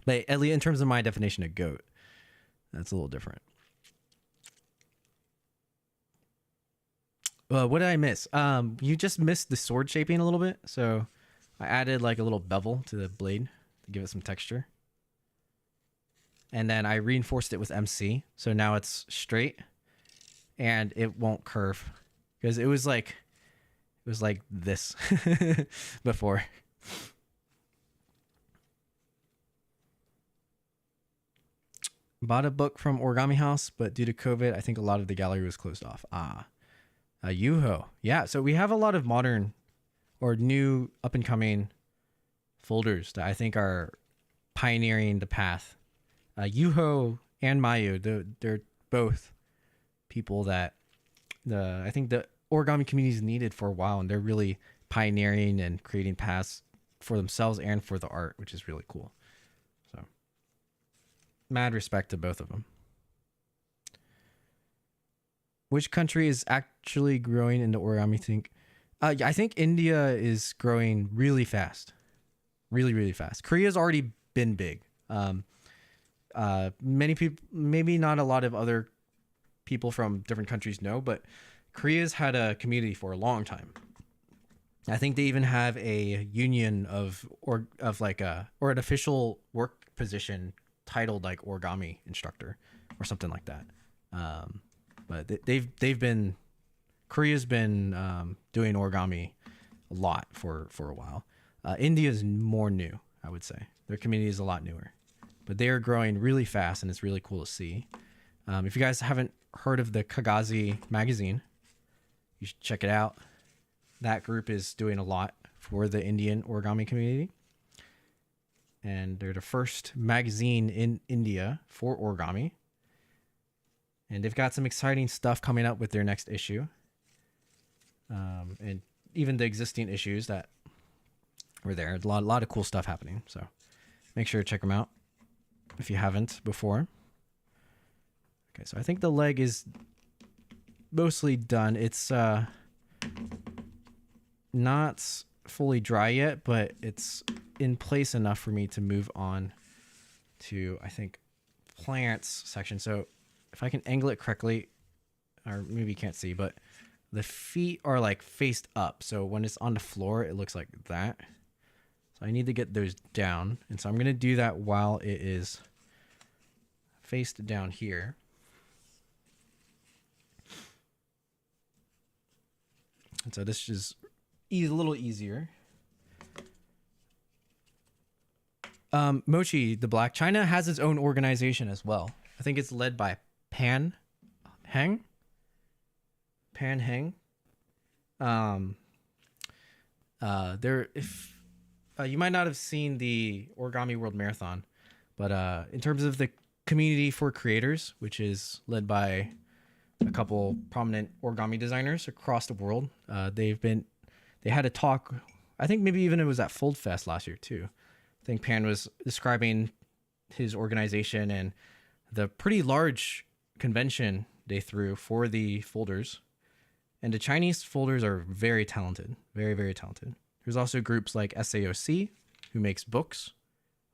But at least in terms of my definition of GOAT, that's a little different. What did I miss? You just missed the sword shaping a little bit. So I added like a little bevel to the blade to give it some texture. And then I reinforced it with MC. So now it's straight and it won't curve, because it was like this before. Bought a book from Origami House, but due to COVID, I think a lot of the gallery was closed off. Yuho. Yeah, so we have a lot of modern or new up and coming folders that I think are pioneering the path. Yuho and Mayu, they're both people that I think the origami community's needed for a while, and they're really pioneering and creating paths for themselves and for the art, which is really cool. So mad respect to both of them. Which country is actually growing into origami? I think India is growing really fast. Really, really fast. Korea's already been big. Many people, maybe not a lot of other people from different countries know, but Korea's had a community for a long time. I think they even have a union of like or an official work position titled like origami instructor or something like that. Um, but they've been Korea's been doing origami a lot for a while. India is more new, I would say. Their community is a lot newer, but they are growing really fast, and it's really cool to see. If you guys haven't heard of the Kagazi magazine, you should check it out. That group is doing a lot for the Indian origami community. And they're the first magazine in India for origami. And they've got some exciting stuff coming up with their next issue. And even the existing issues that were there. A lot of cool stuff happening. So make sure to check them out if you haven't before. Okay, so I think the leg is mostly done. It's not fully dry yet, but it's in place enough for me to move on to, I think, plants section. So if I can angle it correctly, or maybe you can't see, but the feet are like faced up. So when it's on the floor, it looks like that. So I need to get those down. And so I'm going to do that while it is faced down here. And so this is a little easier. Mochi, the Black China, has its own organization as well. I think it's led by Pan Heng. There, if you might not have seen the Origami World Marathon, but in terms of the community for creators, which is led by a couple prominent origami designers across the world, they had a talk. I think maybe even it was at Fold Fest last year too. I think Pan was describing his organization and the pretty large convention they threw for the folders. And the Chinese folders are very talented, very, very talented. There's also groups like SAOC, who makes books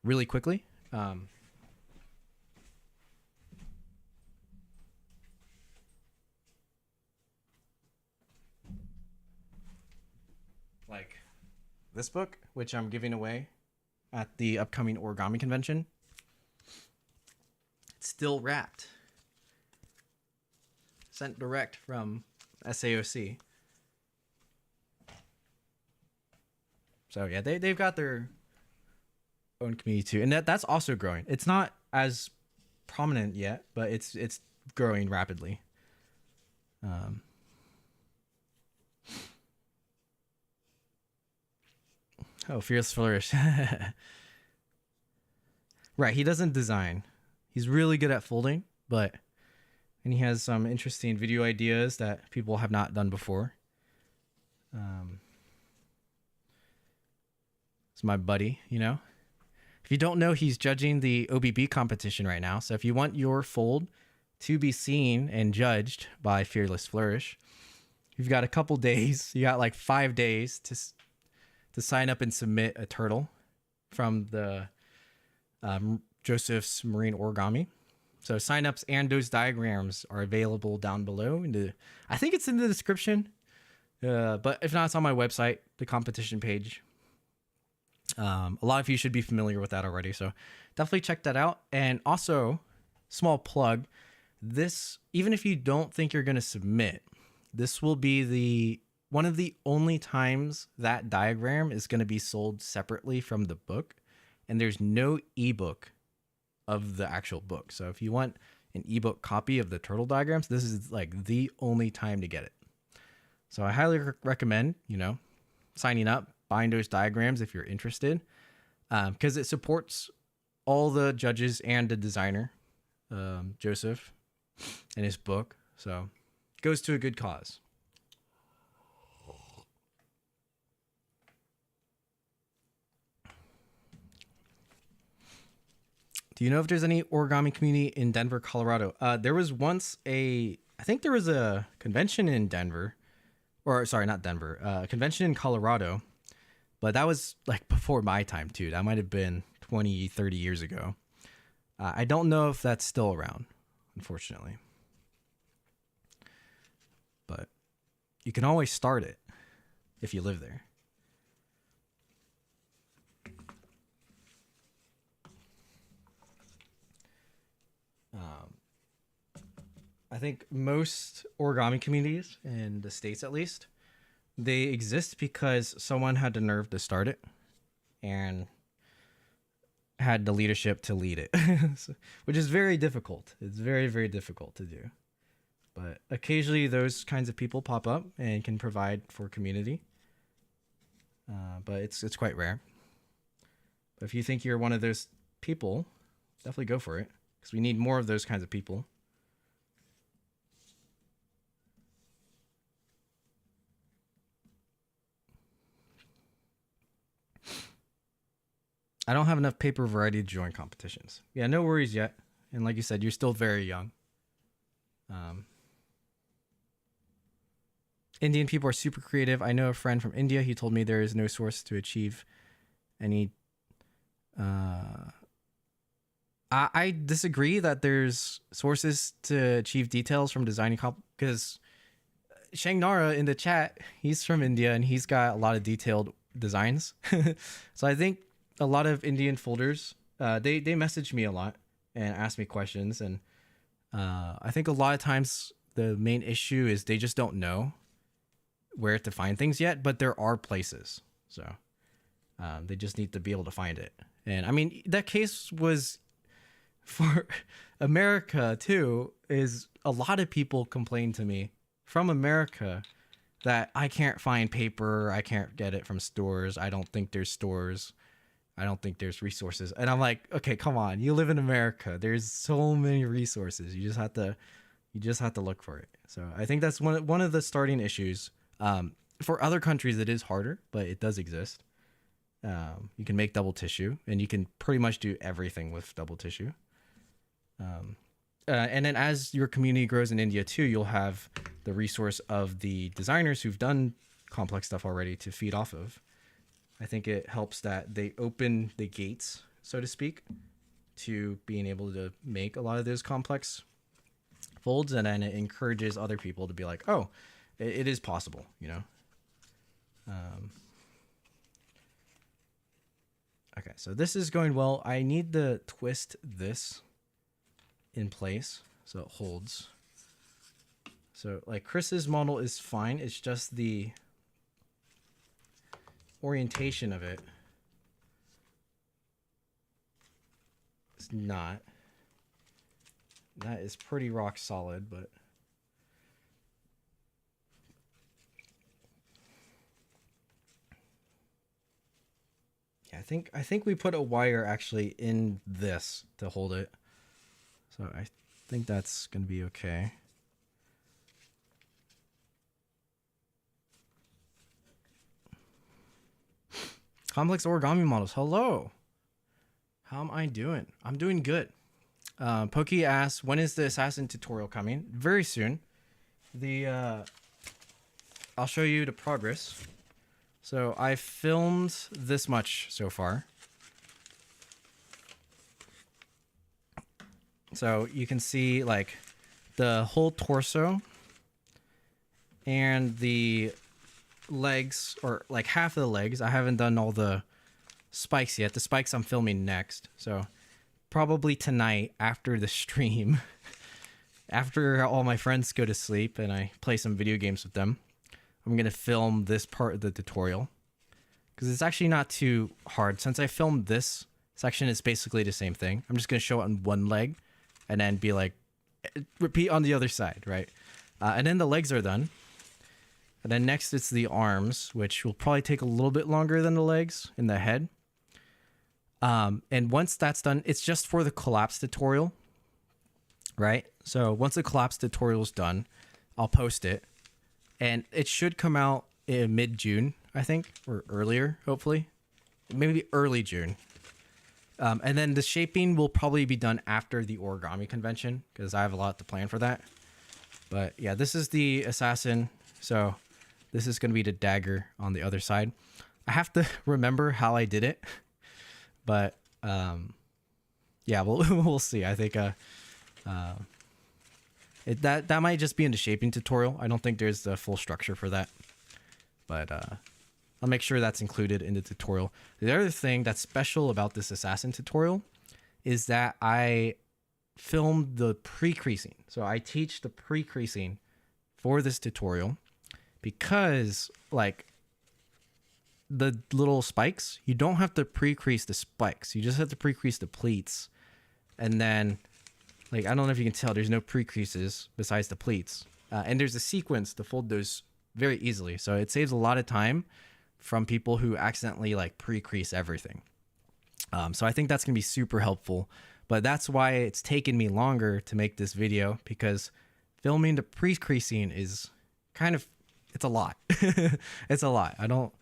really quickly. Like this book, which I'm giving away at the upcoming origami convention. It's still wrapped. Sent direct from SAOC. So yeah, they've got their own community too. And that's also growing. It's not as prominent yet, but it's growing rapidly. Oh, Fierce Flourish. Right, he doesn't design. He's really good at folding, and he has some interesting video ideas that people have not done before. It's my buddy, you know. If you don't know, he's judging the OBB competition right now. So if you want your fold to be seen and judged by Fearless Flourish, you've got a couple days. You got like 5 days to sign up and submit a turtle from the Joseph's Marine Origami. So signups and those diagrams are available down below. I think it's in the description, but if not, it's on my website, the competition page. A lot of you should be familiar with that already, so definitely check that out. And also, small plug, this, even if you don't think you're going to submit, this will be one of the only times that diagram is going to be sold separately from the book, and there's no ebook of the actual book. So if you want an ebook copy of the turtle diagrams, this is like the only time to get it. So I highly recommend, signing up, buying those diagrams if you're interested, because it supports all the judges and the designer, Joseph, and his book. So it goes to a good cause. Do you know if there's any origami community in Denver, Colorado? There was once I think there was a convention in Denver, or sorry, not Denver, a convention in Colorado, but that was like before my time too. That might have been 20, 30 years ago. I don't know if that's still around, unfortunately. But you can always start it if you live there. think most origami communities in the States, at least, they exist because someone had the nerve to start it and had the leadership to lead it, which is very difficult. It's very, very difficult to do. But occasionally those kinds of people pop up and can provide for community. But it's quite rare. But if you think you're one of those people, definitely go for it, because we need more of those kinds of people. I don't have enough paper variety to join competitions. Yeah, no worries yet. And like you said, you're still very young. Indian people are super creative. I know a friend from India. He told me there is no source to achieve any. I disagree that there's sources to achieve details from designing because Shangnara in the chat, he's from India and he's got a lot of detailed designs. So I think a lot of Indian folders, they message me a lot and ask me questions, and I think a lot of times the main issue is they just don't know where to find things yet, but there are places, so they just need to be able to find it. And I mean, that case was for America too. Is a lot of people complain to me from America that I can't find paper, I can't get it from stores, I don't think there's stores, I don't think there's resources. And I'm like, okay, come on, you live in America, there's so many resources, you just have to look for it. So I think that's one of the starting issues. For other countries it is harder, but it does exist. You can make double tissue, and you can pretty much do everything with double tissue. And then as your community grows in India too, you'll have the resource of the designers who've done complex stuff already to feed off of. I think it helps that they open the gates, so to speak, to being able to make a lot of those complex folds, and then it encourages other people to be like, oh, it is possible, you know? Okay, so this is going well. I need to twist this in place so it holds. So like Chris's model is fine. It's just the orientation of it. It's not. That is pretty rock solid, but yeah, I think we put a wire actually in this to hold it. So I think that's going to be okay. Complex origami models. Hello. How am I doing? I'm doing good. Pokey asks, when is the assassin tutorial coming? Very soon. I'll show you the progress. So I filmed this much so far. So you can see like the whole torso and the legs, or like half of the legs. I haven't done all the spikes yet. The spikes I'm filming next. So probably tonight after the stream, after all my friends go to sleep and I play some video games with them, I'm going to film this part of the tutorial, because it's actually not too hard. Since I filmed this section, it's basically the same thing. I'm just going to show it on one leg and then be like, repeat on the other side, right? And then the legs are done. And then next it's the arms, which will probably take a little bit longer than the legs and the head. And once that's done, it's just for the collapse tutorial, right? So once the collapse tutorial is done, I'll post it. And it should come out in mid-June, I think, or earlier, hopefully. Maybe early June. And then the shaping will probably be done after the origami convention, because I have a lot to plan for that. But yeah, this is the assassin. So this is going to be the dagger on the other side. I have to remember how I did it. But yeah, we'll see. I think that might just be in the shaping tutorial. I don't think there's the full structure for that. But I'll make sure that's included in the tutorial. The other thing that's special about this assassin tutorial is that I film the pre-creasing. So I teach the pre-creasing for this tutorial because like the little spikes, you don't have to pre-crease the spikes. You just have to pre-crease the pleats. And then like, I don't know if you can tell, there's no pre-creases besides the pleats. And there's a sequence to fold those very easily. So it saves a lot of time from people who accidentally like pre-crease everything. So I think that's going to be super helpful. But that's why it's taken me longer to make this video, because filming the pre-creasing is kind of, it's a lot. It's a lot. I don't,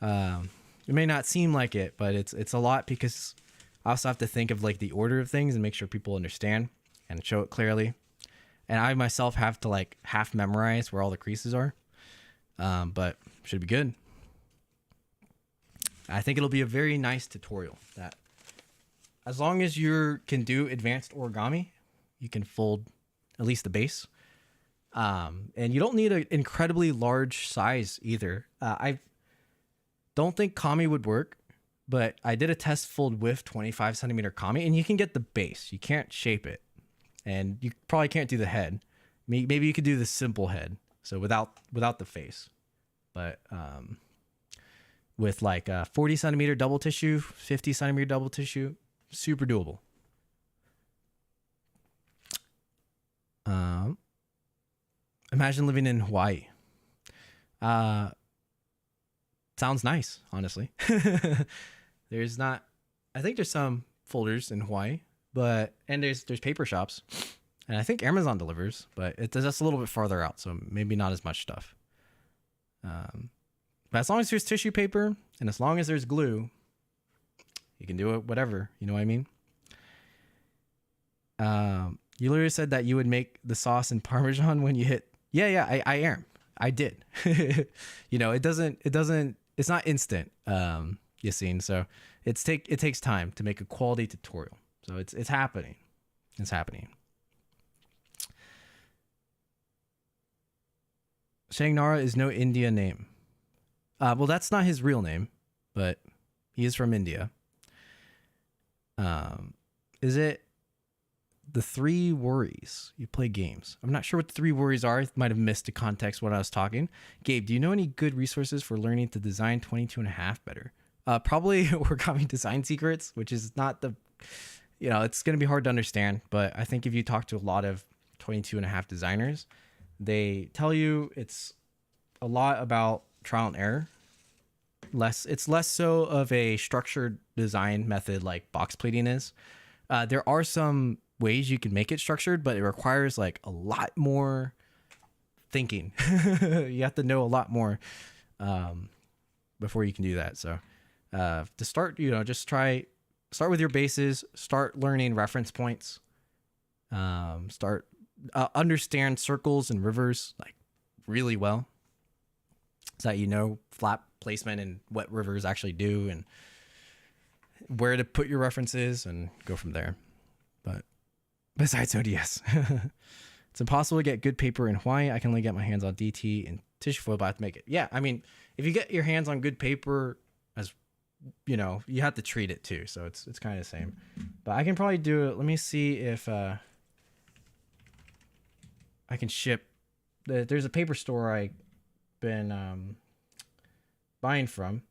it may not seem like it, but it's a lot because I also have to think of like the order of things and make sure people understand and show it clearly. And I myself have to like half memorize where all the creases are, but should be good. I think it'll be a very nice tutorial that as long as you can do advanced origami, you can fold at least the base. And you don't need an incredibly large size either. I don't think kami would work, but I did a test fold with 25 centimeter kami, and you can get the base. You can't shape it, and you probably can't do the head. Maybe you could do the simple head, so without the face. But with like 40 centimeter double tissue, 50 centimeter double tissue, super doable. Imagine living in Hawaii. Sounds nice, honestly. There's not, I think there's some folders in Hawaii, but, and there's paper shops, and I think Amazon delivers, but it's just a little bit farther out, so maybe not as much stuff. But as long as there's tissue paper and as long as there's glue, you can do it, whatever, you know what I mean? You literally said that you would make the sauce in Parmesan when you hit, yeah, I am. I did. You know, it's not instant, Yassine. So it takes time to make a quality tutorial. So it's happening. It's happening. Shangnara is no India name. Well, that's not his real name, but he is from India. Is it the 3 worries? You play games. I'm not sure what the 3 worries are. I might have missed the context when I was talking. Gabe, do you know any good resources for learning to design 22.5 better? Probably Origami Design Secrets, which is not the, you know, it's going to be hard to understand, but I think if you talk to a lot of 22.5 designers, they tell you it's a lot about trial and error. It's less so of a structured design method like box pleating is. There are some ways you can make it structured, but it requires like a lot more thinking. You have to know a lot more before you can do that. So to start, you know, just start with your bases, start learning reference points, understand circles and rivers like really well, so that you know flap placement and what rivers actually do and where to put your references and go from there. But besides ODS, it's impossible to get good paper in Hawaii. I can only get my hands on DT and tissue foil, but I have to make it. Yeah, I mean, if you get your hands on good paper, as you know, you have to treat it too. So it's kind of the same. But I can probably do it. Let me see if I can ship. There's a paper store I've been buying from,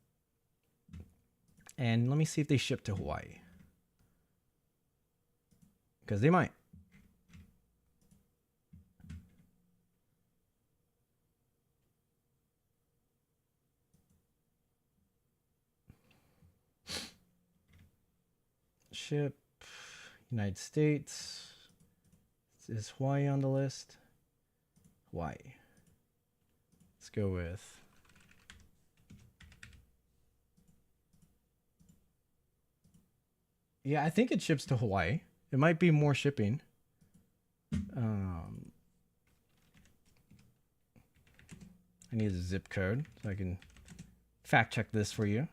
and let me see if they ship to Hawaii, because they might. Ship United States. Is Hawaii on the list? Hawaii. Let's go with yeah, I think it ships to Hawaii. It might be more shipping. I need a zip code so I can fact check this for you.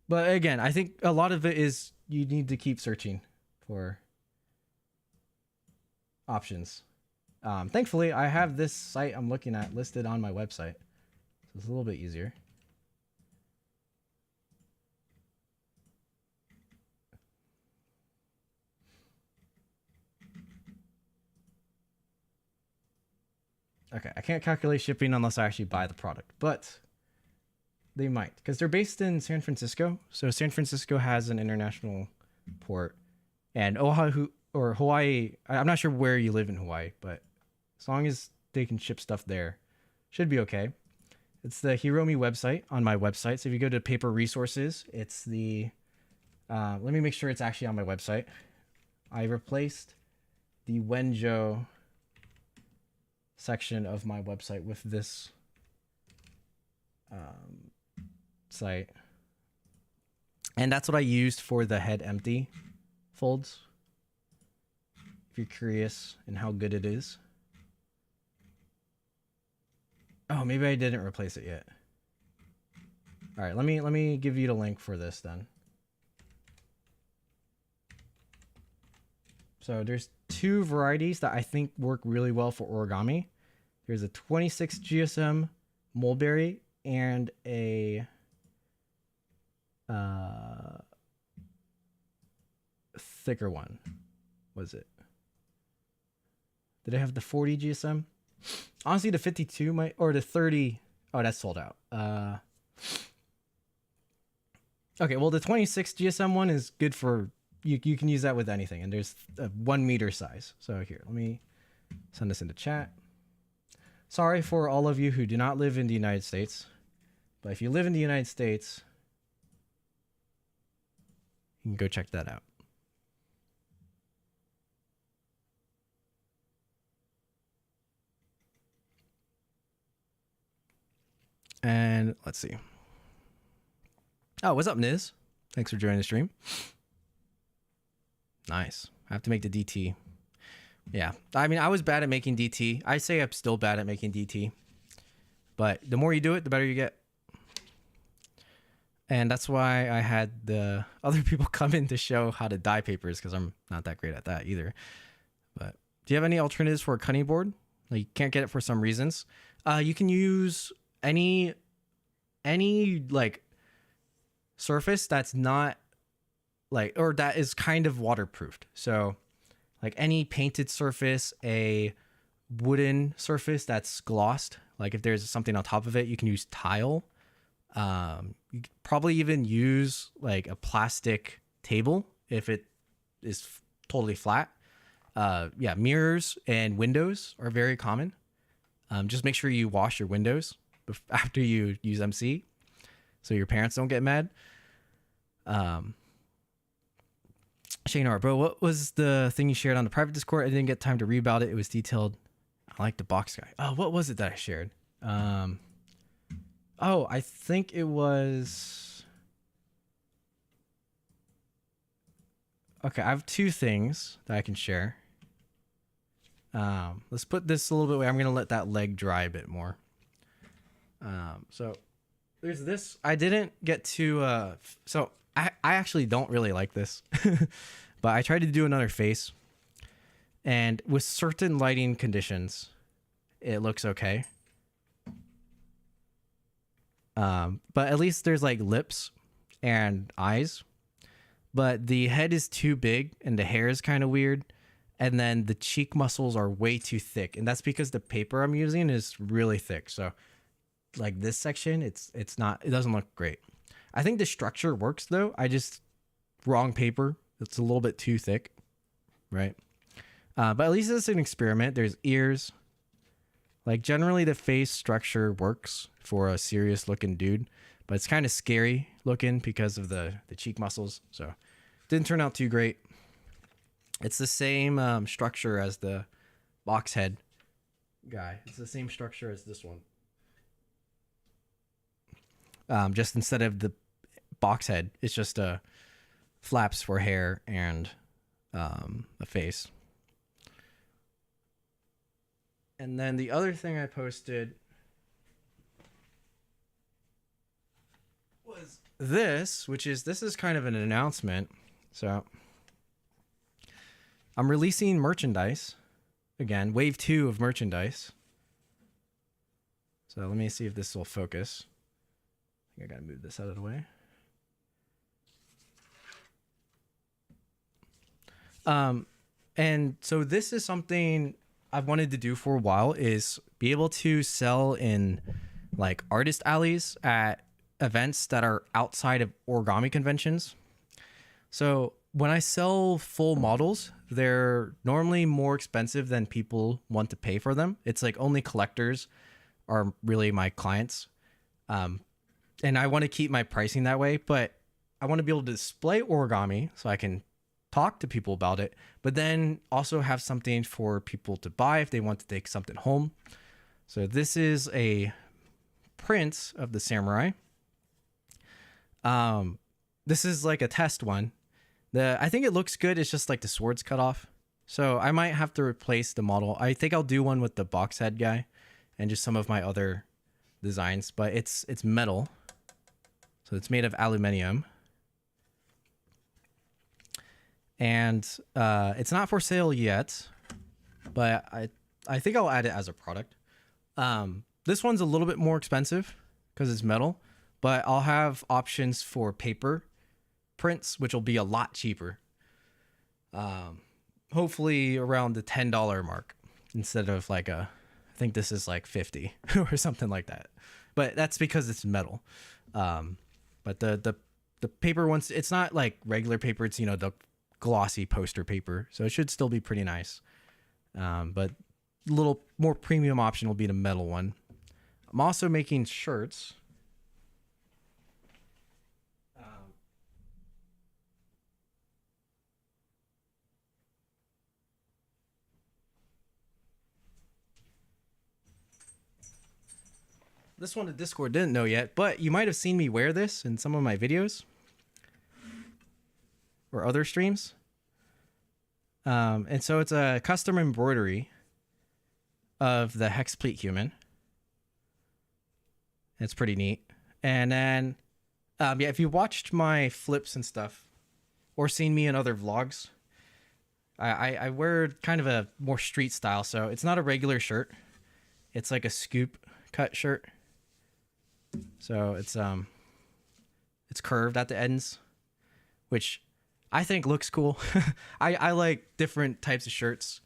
But again, I think a lot of it is you need to keep searching for options. Thankfully, I have this site I'm looking at listed on my website, so it's a little bit easier. Okay, I can't calculate shipping unless I actually buy the product, but they might because they're based in San Francisco. So San Francisco has an international port, and Oahu or Hawaii. I'm not sure where you live in Hawaii, but as long as they can ship stuff there, should be okay. It's the Hiromi website on my website. So if you go to paper resources, it's the. Let me make sure it's actually on my website. I replaced the Wenjo section of my website with this site, and that's what I used for the head empty folds. If you're curious in how good it is. Oh, maybe I didn't replace it yet. All right, let me give you the link for this then. So there's two varieties that I think work really well for origami. There's a 26 GSM mulberry and a thicker one. Was it? Did I have the 40 GSM? Honestly, the 52 might, or the 30. Oh, that's sold out. Okay, well, the 26 GSM one is good for, you can use that with anything. And there's a 1 meter size. So here, let me send this into chat. Sorry for all of you who do not live in the United States. But if you live in the United States, you can go check that out. And let's see. Oh, what's up, Niz? Thanks for joining the stream. Nice. I have to make the DT. Yeah. I mean, I was bad at making DT. I say I'm still bad at making DT. But the more you do it, the better you get. And that's why I had the other people come in to show how to dye papers, because I'm not that great at that either. But do you have any alternatives for a cutting board? Like, you can't get it for some reasons. You can use any like surface that's not like, or that is kind of waterproofed. So like any painted surface, a wooden surface that's glossed, like if there's something on top of it, you can use tile. You could probably even use like a plastic table if it is totally flat. Yeah, mirrors and windows are very common. Just make sure you wash your windows after you use MC, so your parents don't get mad. Shane R, bro, what was the thing you shared on the private Discord? I didn't get time to read about it. It was detailed. I like the box guy. Oh, what was it that I shared? Oh, I think it was. Okay, I have two things that I can share. Let's put this a little bit away. I'm gonna let that leg dry a bit more. So there's this. I didn't get to. So I actually don't really like this, but I tried to do another face, and with certain lighting conditions, it looks okay. But at least there's like lips and eyes, but the head is too big and the hair is kind of weird. And then the cheek muscles are way too thick. And that's because the paper I'm using is really thick. So like this section, it doesn't look great. I think the structure works though. Wrong paper. It's a little bit too thick, right? But at least it's an experiment. There's ears. Like generally the face structure works for a serious looking dude, but it's kind of scary looking because of the cheek muscles. So didn't turn out too great. It's the same structure as the box head guy. It's the same structure as this one. Just instead of the box head, it's just flaps for hair and a face. And then the other thing I posted was this is kind of an announcement. So I'm releasing merchandise again, wave 2 of merchandise. So let me see if this will focus. I think I gotta move this out of the way. And so this is something I've wanted to do for a while is be able to sell in like artist alleys at events that are outside of origami conventions. So when I sell full models, they're normally more expensive than people want to pay for them. It's like only collectors are really my clients. And I want to keep my pricing that way, but I want to be able to display origami so I can talk to people about it, but then also have something for people to buy if they want to take something home. So this is a print of the samurai. This is like a test one. I think it looks good. It's just like the sword's cut off. So I might have to replace the model. I think I'll do one with the box head guy and just some of my other designs, but it's metal. So it's made of aluminum. And it's not for sale yet, but I think I'll add it as a product. This one's a little bit more expensive because it's metal, but I'll have options for paper prints, which will be a lot cheaper. Hopefully around the $10 mark instead of like I think this is like 50 or something like that. But that's because it's metal. But the paper ones, it's not like regular paper. It's, the glossy poster paper. So it should still be pretty nice. But a little more premium option will be the metal one. I'm also making shirts. This one the Discord didn't know yet, but you might have seen me wear this in some of my videos or other streams. And so it's a custom embroidery of the Hexplete human. It's pretty neat. And then, if you watched my flips and stuff or seen me in other vlogs, I wear kind of a more street style. So it's not a regular shirt. It's like a scoop cut shirt. So it's curved at the ends, which I think looks cool. I like different types of shirts.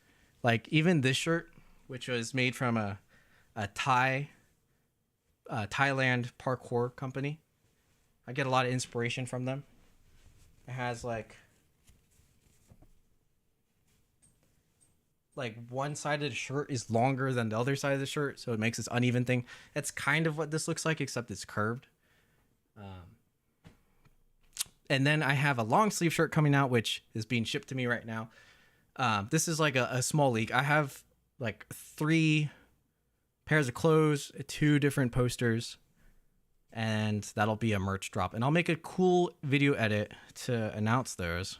Like even this shirt, which was made from a Thailand parkour company. I get a lot of inspiration from them. It has like one side of the shirt is longer than the other side of the shirt, so it makes this uneven thing. That's kind of what this looks like, except it's curved. And then I have a long sleeve shirt coming out, which is being shipped to me right now. This is like a small leak. I have like 3 pairs of clothes, 2 different posters, and that'll be a merch drop. And I'll make a cool video edit to announce those.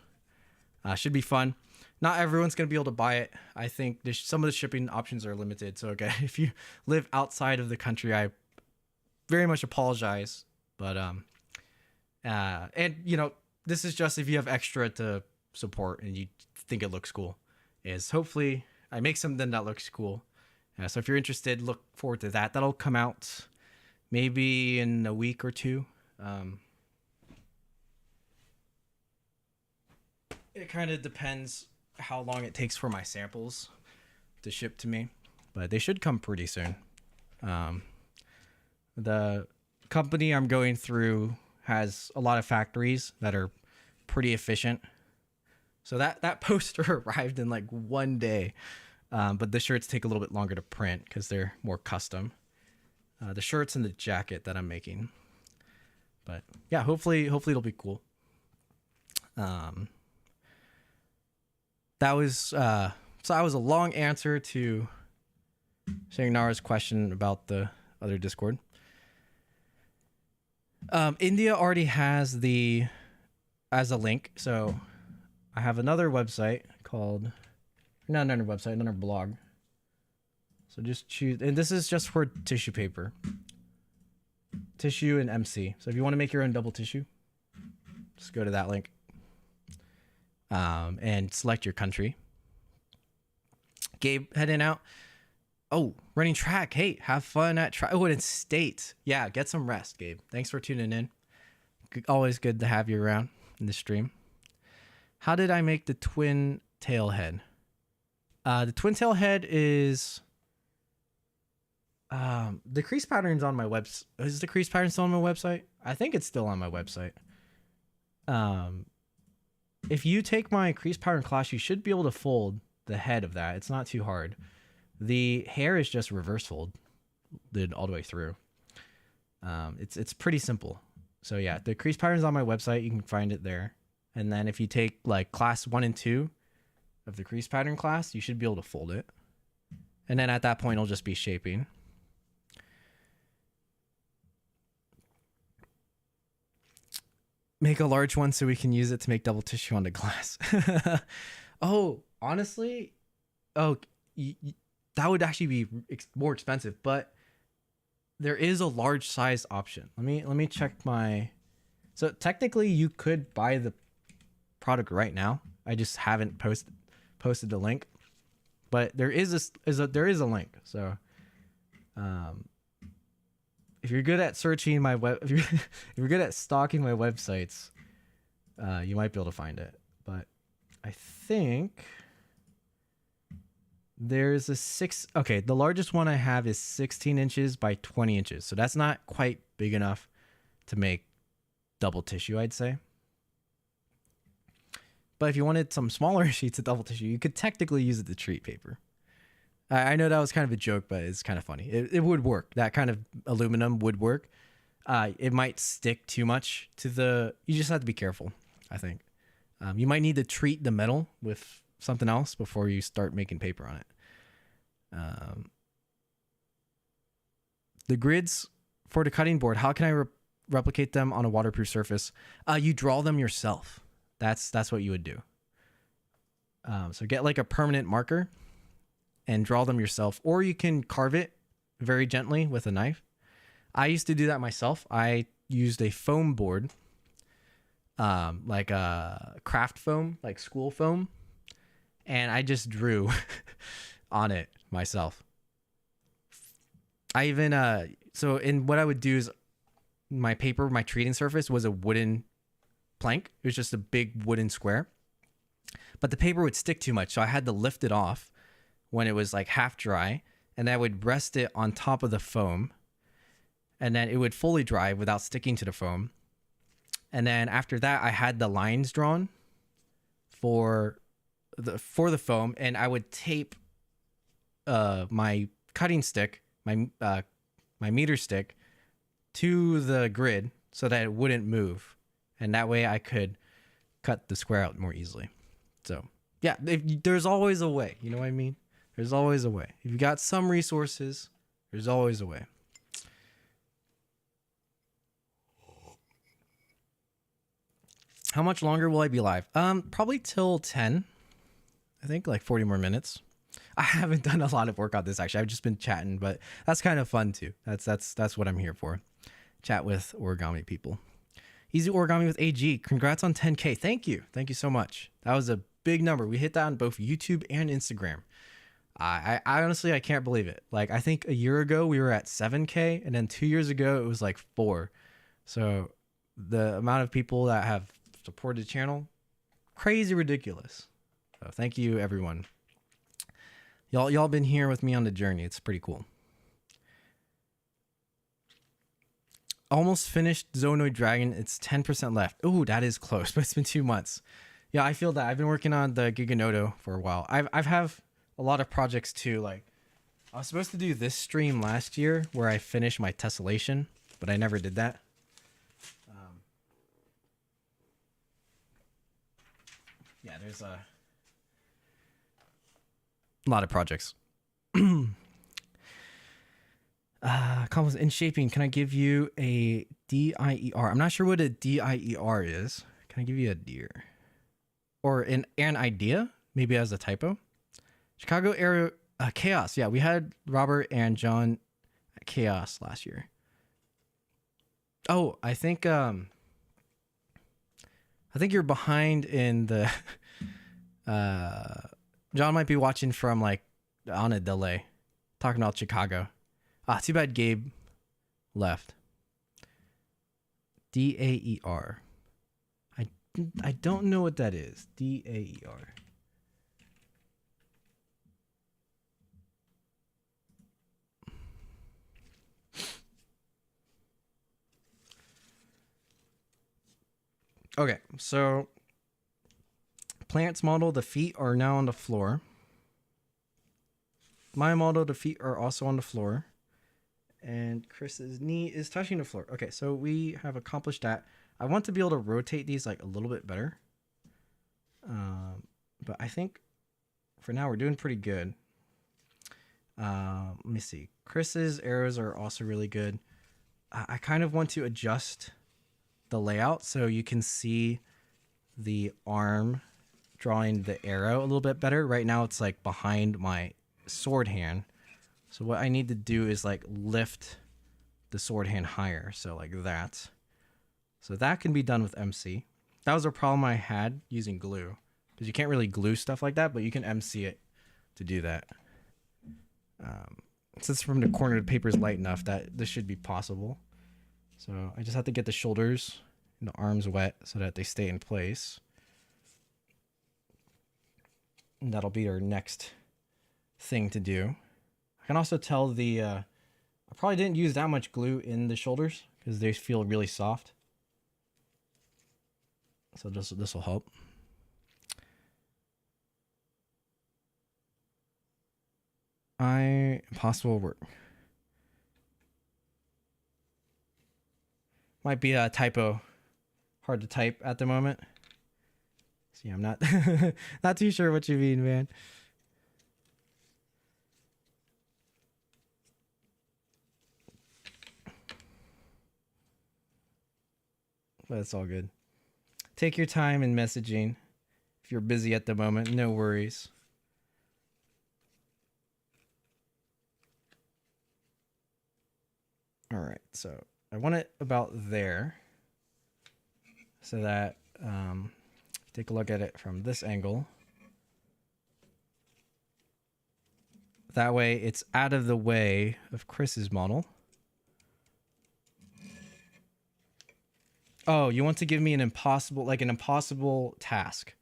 Should be fun. Not everyone's going to be able to buy it. I think some of the shipping options are limited. So, okay, if you live outside of the country, I very much apologize. But, and, this is just if you have extra to support and you think it looks cool. Hopefully I make something that looks cool. So if you're interested, look forward to that. That'll come out maybe in a week or 2. It kind of depends how long it takes for my samples to ship to me, but they should come pretty soon. The company I'm going through has a lot of factories that are pretty efficient. So that poster arrived in like 1 day, but the shirts take a little bit longer to print because they're more custom. The shirts and the jacket that I'm making. But yeah, hopefully it'll be cool. That was so that was a long answer to Shangnara's question about the other Discord. India already has as a link, so I have another website called another blog. So just choose, and this is just for tissue paper, tissue and MC. So if you want to make your own double tissue, just go to that link. And select your country. Gabe heading out. Oh, running track. Hey, have fun at track. Oh, and it's state. Yeah, get some rest, Gabe. Thanks for tuning in. Always good to have you around in the stream. How did I make the twin tail head? The twin tail head is the crease pattern's on my website. Is the crease pattern still on my website? I think it's still on my website. If you take my crease pattern class, you should be able to fold the head of that. It's not too hard. The hair is just reverse folded all the way through. It's pretty simple. So yeah, the crease pattern's on my website. You can find it there. And then if you take like class 1 and 2 of the crease pattern class, you should be able to fold it. And then at that point, it'll just be shaping. Make a large one so we can use it to make double tissue on the glass. Oh, honestly, that would actually be more expensive, but there is a large size option. Let me check my. So technically, you could buy the product right now. I just haven't posted the link, but there is a link. So, if you're good at searching my if you're good at stalking my websites, you might be able to find it. But I think there's a the largest one I have is 16 inches by 20 inches. So that's not quite big enough to make double tissue, I'd say. But if you wanted some smaller sheets of double tissue, you could technically use it to treat paper. I know that was kind of a joke, but it's kind of funny. It would work. That kind of aluminum would work. It might stick too much to the... You just have to be careful, I think. You might need to treat the metal with something else before you start making paper on it. The grids for the cutting board, how can I replicate them on a waterproof surface? You draw them yourself. That's what you would do. So get like a permanent marker and draw them yourself, or you can carve it very gently with a knife. I used to do that myself. I used a foam board, like a craft foam, like school foam, and I just drew on it myself. I even what I would do is my treating surface was a wooden plank. It was just a big wooden square, but the paper would stick too much, so I had to lift it off when it was like half dry, and I would rest it on top of the foam, and then it would fully dry without sticking to the foam. And then after that, I had the lines drawn for the foam, and I would tape my cutting stick, my meter stick, to the grid so that it wouldn't move, and that way I could cut the square out more easily. So yeah, there's always a way. You know what I mean? There's always a way. If you got some resources, there's always a way. How much longer will I be live? Probably till 10. I think like 40 more minutes. I haven't done a lot of work on this actually. I've just been chatting, but that's kind of fun too. That's what I'm here for. Chat with origami people. Easy Origami with AG. Congrats on 10K. Thank you. Thank you so much. That was a big number. We hit that on both YouTube and Instagram. I honestly, I can't believe it. Like, I think a year ago we were at 7K, and then 2 years ago it was like 4. So the amount of people that have supported the channel, crazy ridiculous. So thank you, everyone. Y'all been here with me on the journey. It's pretty cool. Almost finished Zoonoid Dragon. It's 10% left. Ooh, that is close, but it's been 2 months. Yeah, I feel that. I've been working on the Giganoto for a while. I've have a lot of projects too. Like, I was supposed to do this stream last year where I finished my tessellation, but I never did that. Yeah, there's a lot of projects. Compliments in shaping. Can I give you a DIER? I'm not sure what a DIER is. Can I give you a deer? Or an idea? Maybe as a typo. Chicago area chaos. Yeah, we had Robert and John at Chaos last year. Oh, I think you're behind in the John might be watching from like on a delay. Talking about Chicago. Too bad Gabe left. DAER. I don't know what that is. DAER. Okay, so Plant's model, the feet are now on the floor. My model, the feet are also on the floor. And Chris's knee is touching the floor. Okay, so we have accomplished that. I want to be able to rotate these like a little bit better. But I think for now we're doing pretty good. Let me see. Chris's arrows are also really good. I kind of want to adjust the layout so you can see the arm drawing the arrow a little bit better. Right now it's like behind my sword hand. So what I need to do is like lift the sword hand higher. So like that. So that can be done with MC. That was a problem I had using glue, because you can't really glue stuff like that, but you can MC it to do that. Since from the corner the paper is light enough that this should be possible. So I just have to get the shoulders and the arms wet so that they stay in place. And that'll be our next thing to do. I can also tell the, I probably didn't use that much glue in the shoulders because they feel really soft. So this will help. Impossible work. Might be a typo. Hard to type at the moment. See, I'm not not too sure what you mean, man. But it's all good. Take your time in messaging. If you're busy at the moment, no worries. All right, so I want it about there so that take a look at it from this angle. That way it's out of the way of Chris's model. Oh, you want to give me an impossible task.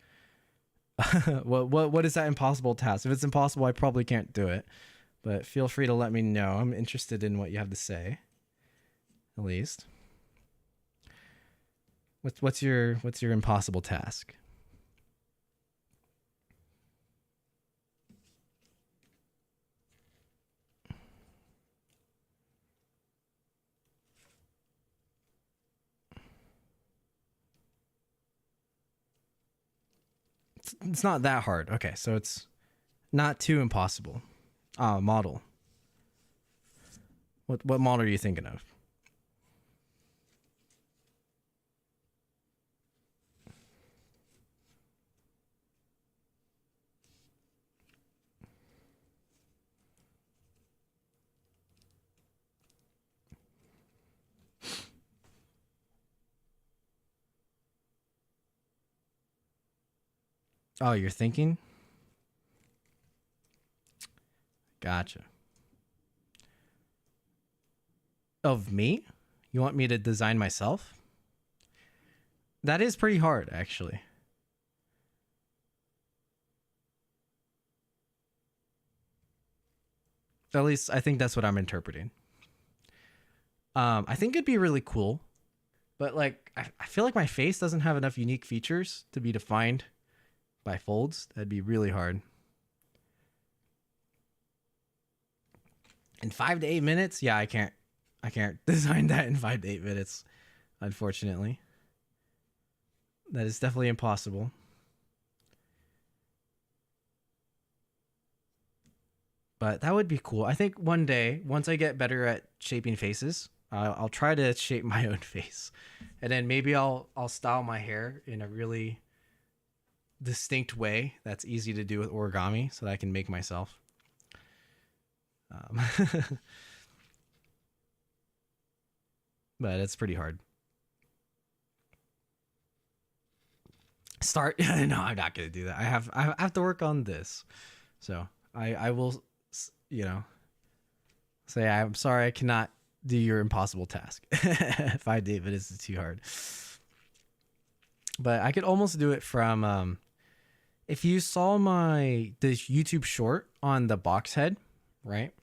What is that impossible task? If it's impossible, I probably can't do it. But feel free to let me know. I'm interested in what you have to say. At least. What's your impossible task? It's not that hard. Okay, so it's not too impossible. Model. What model are you thinking of? Oh, you're thinking? Gotcha. Of me? You want me to design myself? That is pretty hard, actually. At least I think that's what I'm interpreting. I think it'd be really cool, but like I feel like my face doesn't have enough unique features to be defined by folds. That'd be really hard. In 5 to 8 minutes? Yeah, I can't design that in 5 to 8 minutes, unfortunately. That is definitely impossible. But that would be cool. I think one day, once I get better at shaping faces, I'll try to shape my own face, and then maybe I'll style my hair in a really distinct way that's easy to do with origami, so that I can make myself. But it's pretty hard. Start? No, I'm not gonna do that. I have to work on this, so I will, you know, say I'm sorry I cannot do your impossible task. 5 to 8 minutes is too hard. But I could almost do it from if you saw this YouTube short on the box head, right?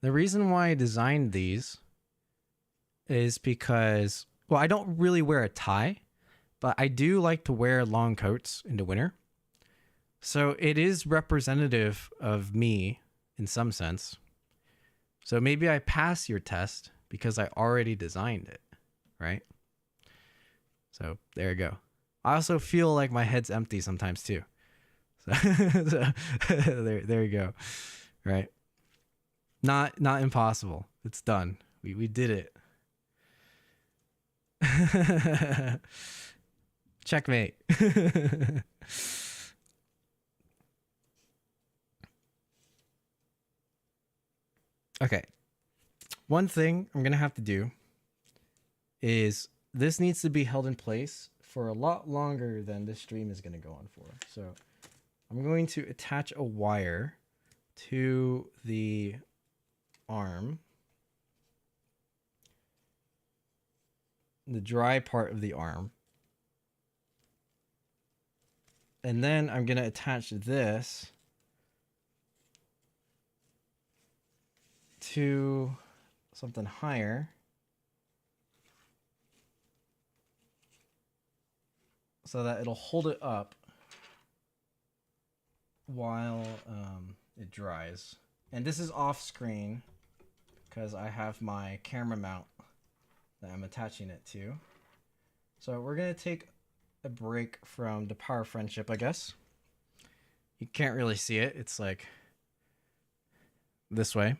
The reason why I designed these is because, well, I don't really wear a tie, but I do like to wear long coats in the winter. So it is representative of me in some sense. So maybe I pass your test because I already designed it, right? So there you go. I also feel like my head's empty sometimes too. So, there you go. Right. Not impossible. It's done. We did it. Checkmate. Okay. One thing I'm going to have to do is this needs to be held in place for a lot longer than this stream is going to go on for. So I'm going to attach a wire to the arm, the dry part of the arm. And then I'm going to attach this to something higher so that it'll hold it up while it dries. And this is off screen because I have my camera mount that I'm attaching it to. So we're going to take a break from the power friendship, I guess. You can't really see it. It's like this way.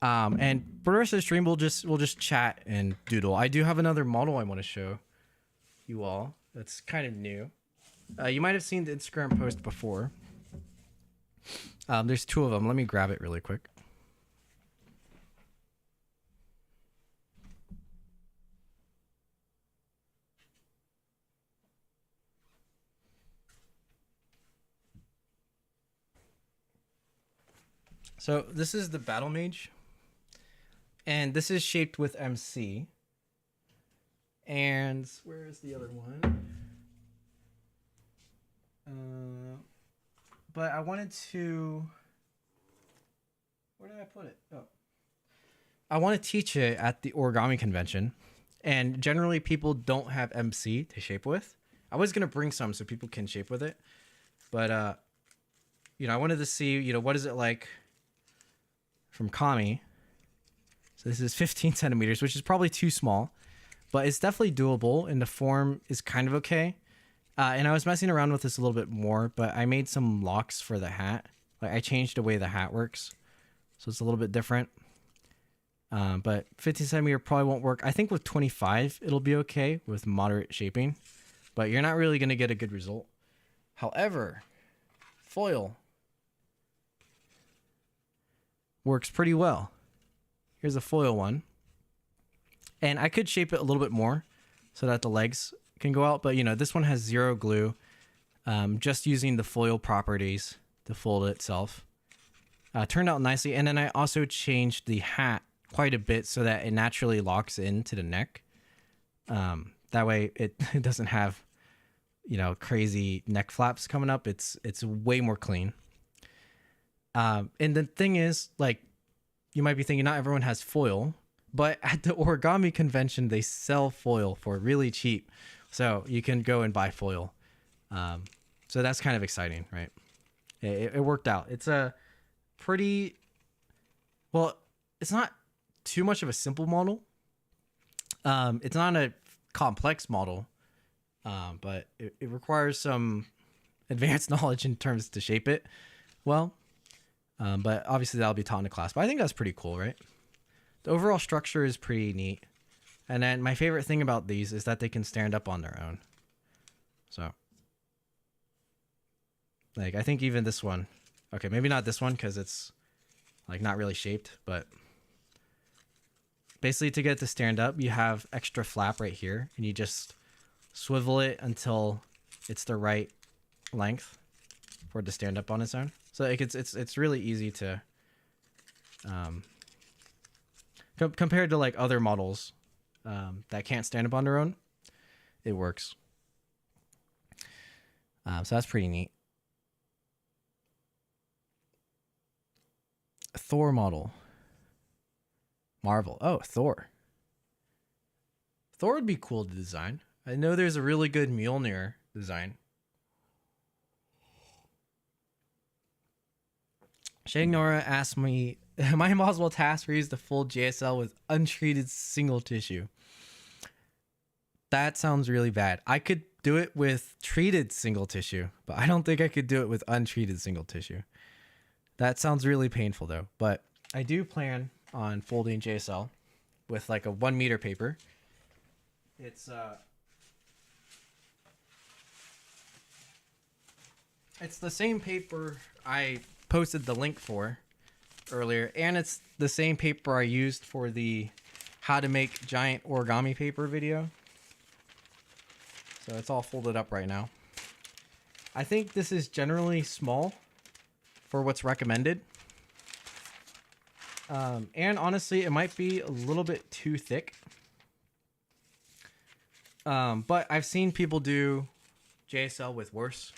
And for the rest of the stream, we'll just chat and doodle. I do have another model I want to show you all. That's kind of new. You might have seen the Instagram post before. There's two of them. Let me grab it really quick. So this is the Battle Mage. And this is shaped with MC. And where is the other one? But I wanted to... Where did I put it? Oh. I want to teach it at the origami convention. And generally people don't have MC to shape with. I was going to bring some so people can shape with it. But, you know, I wanted to see, you know, what is it like from Kami. So this is 15 centimeters, which is probably too small. But it's definitely doable, and the form is kind of okay. And I was messing around with this a little bit more, but I made some locks for the hat. Like I changed the way the hat works, so it's a little bit different. But 15 centimeter probably won't work. I think with 25, it'll be okay with moderate shaping, but you're not really going to get a good result. However, foil works pretty well. Here's a foil one. And I could shape it a little bit more so that the legs can go out. But, you know, this one has zero glue. Just using the foil properties to fold it itself. Turned out nicely. And then I also changed the hat quite a bit so that it naturally locks into the neck. That way it doesn't have, you know, crazy neck flaps coming up. It's way more clean. And the thing is, like, you might be thinking not everyone has foil. But at the origami convention, they sell foil for really cheap. So you can go and buy foil. So that's kind of exciting, right? It worked out. It's a pretty... Well, it's not too much of a simple model. It's not a complex model. But it requires some advanced knowledge in terms to shape it well. But obviously that'll be taught in a class. But I think that's pretty cool, right? The overall structure is pretty neat. And then my favorite thing about these is that they can stand up on their own. So, like, I think even this one, okay, maybe not this one because it's like not really shaped, but basically to get it to stand up, you have extra flap right here and you just swivel it until it's the right length for it to stand up on its own. So like it's really easy to, compared to like other models that can't stand up on their own, it works. So that's pretty neat. Thor model. Marvel. Oh, Thor. Thor would be cool to design. I know there's a really good Mjolnir design. Shagnora asked me, am I impossible task for use the full JSL with untreated single tissue? That sounds really bad. I could do it with treated single tissue, but I don't think I could do it with untreated single tissue. That sounds really painful though, but I do plan on folding JSL with like a 1 meter paper. It's the same paper I posted the link for earlier, and it's the same paper I used for the how to make giant origami paper video. So it's all folded up right now. I think this is generally small for what's recommended. And honestly, it might be a little bit too thick. But I've seen people do JSL with worse.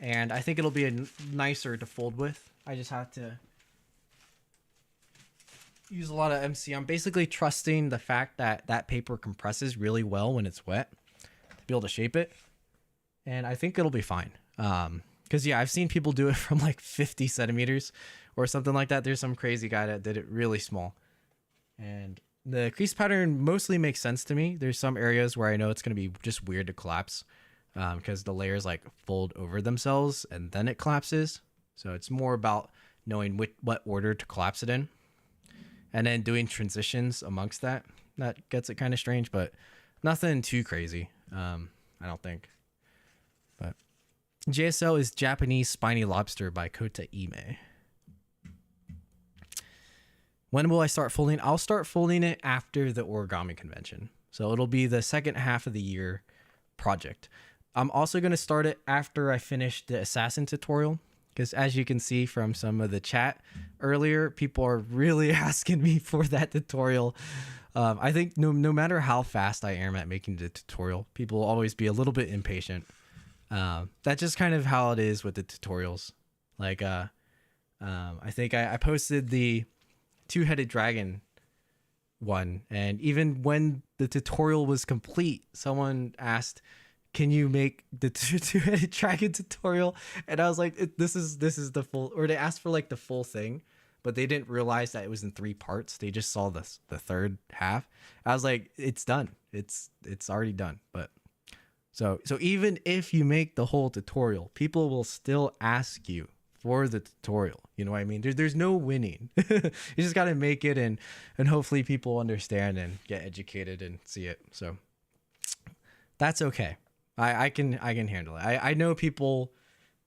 And I think it'll be nicer to fold with. I just have to use a lot of MC. I'm basically trusting the fact that that paper compresses really well when it's wet to be able to shape it. And I think it'll be fine. Because yeah, I've seen people do it from like 50 centimeters or something like that. There's some crazy guy that did it really small. And the crease pattern mostly makes sense to me. There's some areas where I know it's going to be just weird to collapse because the layers like fold over themselves and then it collapses. So it's more about knowing what order to collapse it in. And then doing transitions amongst that. That gets it kind of strange, but nothing too crazy. I don't think. But JSL is Japanese Spiny Lobster by Kota Ime. When will I start folding? I'll start folding it after the origami convention. So it'll be the second half of the year project. I'm also going to start it after I finish the assassin tutorial. Because as you can see from some of the chat earlier, people are really asking me for that tutorial. I think no matter how fast I am at making the tutorial, people will always be a little bit impatient. That's just kind of how it is with the tutorials. Like, I think I posted the two-headed dragon one, and even when the tutorial was complete, someone asked, can you make the two-headed dragon tutorial? And I was like, this is the full, or they asked for like the full thing, but they didn't realize that it was in 3 parts. They just saw the third half. I was like, it's done. It's already done. But so even if you make the whole tutorial, people will still ask you for the tutorial. You know what I mean? There's no winning. You just got to make it, and hopefully people understand and get educated and see it. So that's okay. I can handle it. I know people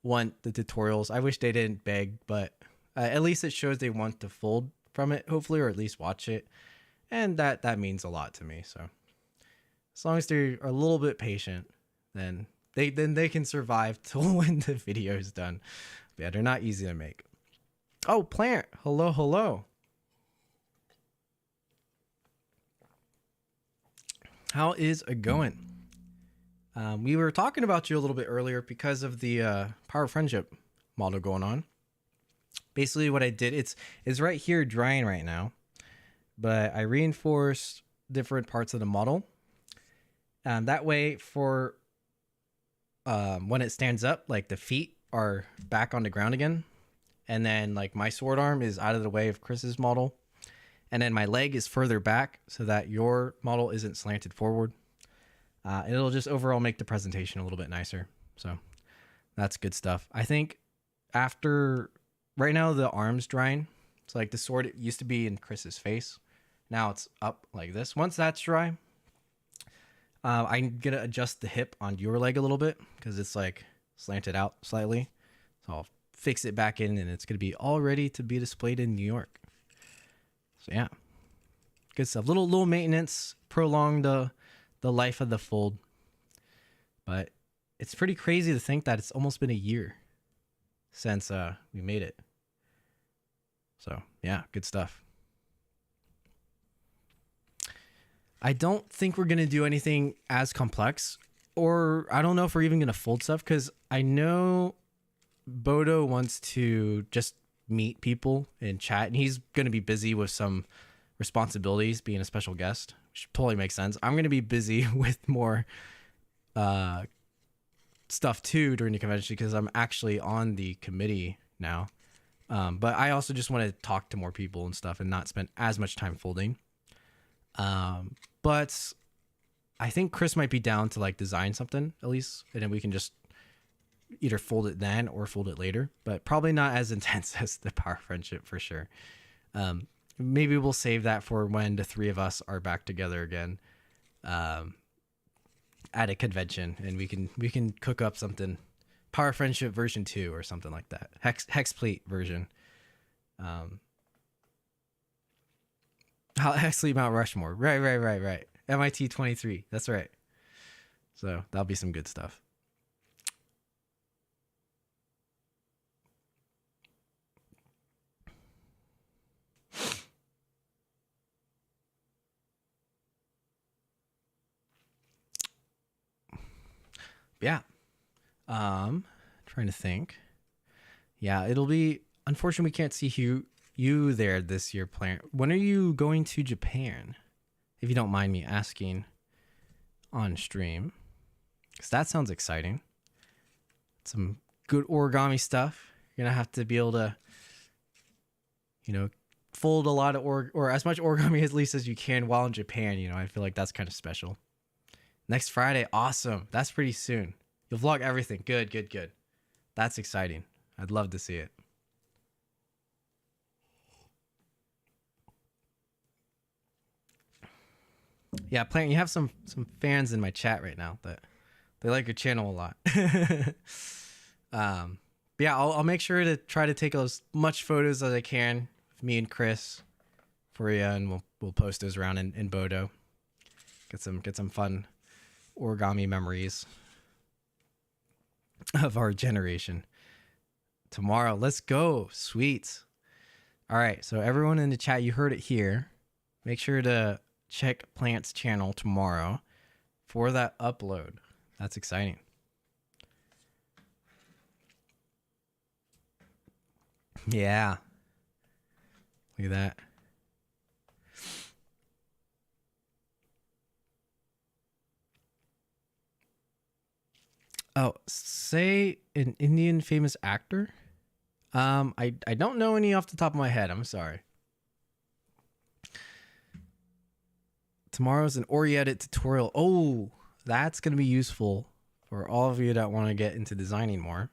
want the tutorials. I wish they didn't beg, but at least it shows they want to fold from it, hopefully, or at least watch it. And that means a lot to me. So as long as they're a little bit patient, then they can survive till when the video is done. But yeah, they're not easy to make. Oh, Plant. Hello. How is it going? We were talking about you a little bit earlier because of the Power of Friendship model going on. Basically what I did, it's right here drying right now, but I reinforced different parts of the model. That way for when it stands up, like the feet are back on the ground again. And then like my sword arm is out of the way of Chris's model. And then my leg is further back so that your model isn't slanted forward. It'll just overall make the presentation a little bit nicer. So that's good stuff. I think after right now the arm's drying. It's like the sword, it used to be in Chris's face. Now it's up like this. Once that's dry, I'm going to adjust the hip on your leg a little bit because it's like slanted out slightly. So I'll fix it back in and it's going to be all ready to be displayed in New York. So yeah, good stuff. Little maintenance, prolong the life of the fold. But it's pretty crazy to think that it's almost been a year since we made it. So yeah, good stuff. I don't think we're going to do anything as complex, or I don't know if we're even going to fold stuff, because I know Bodo wants to just meet people and chat, and he's going to be busy with some responsibilities being a special guest, totally makes sense. I'm going to be busy with more stuff too during the convention because I'm actually on the committee now. But I also just want to talk to more people and stuff and not spend as much time folding. But I think Chris might be down to like design something at least, and then we can just either fold it then or fold it later, but probably not as intense as the power friendship for sure. Maybe we'll save that for when the three of us are back together again, at a convention, and we can cook up something, power friendship version 2 or something like that, hexplate version. Hexplate Mount Rushmore, right. MIT 23, that's right. So that'll be some good stuff. Yeah. Trying to think. Yeah, it'll be, unfortunately we can't see you there this year, Plant. When are you going to Japan? If you don't mind me asking on stream, because that sounds exciting. Some good origami stuff. You're gonna have to be able to, fold a lot of or as much origami at least as you can while in Japan. I feel like that's kind of special. Next Friday, awesome. That's pretty soon. You'll vlog everything. Good. That's exciting. I'd love to see it. Yeah, Plant, you have some fans in my chat right now that they like your channel a lot. Yeah, I'll make sure to try to take as much photos as I can of me and Chris for you, and we'll post those around in Bodo. Get some fun origami memories of our generation. Tomorrow, let's go. Sweet. All right, so everyone in the chat, you heard it here. Make sure to check Plant's channel tomorrow for that upload. That's exciting. Yeah. Look at that. Oh, say an Indian famous actor? I don't know any off the top of my head. I'm sorry. Tomorrow's an Ori-edit tutorial. Oh, that's going to be useful for all of you that want to get into designing more.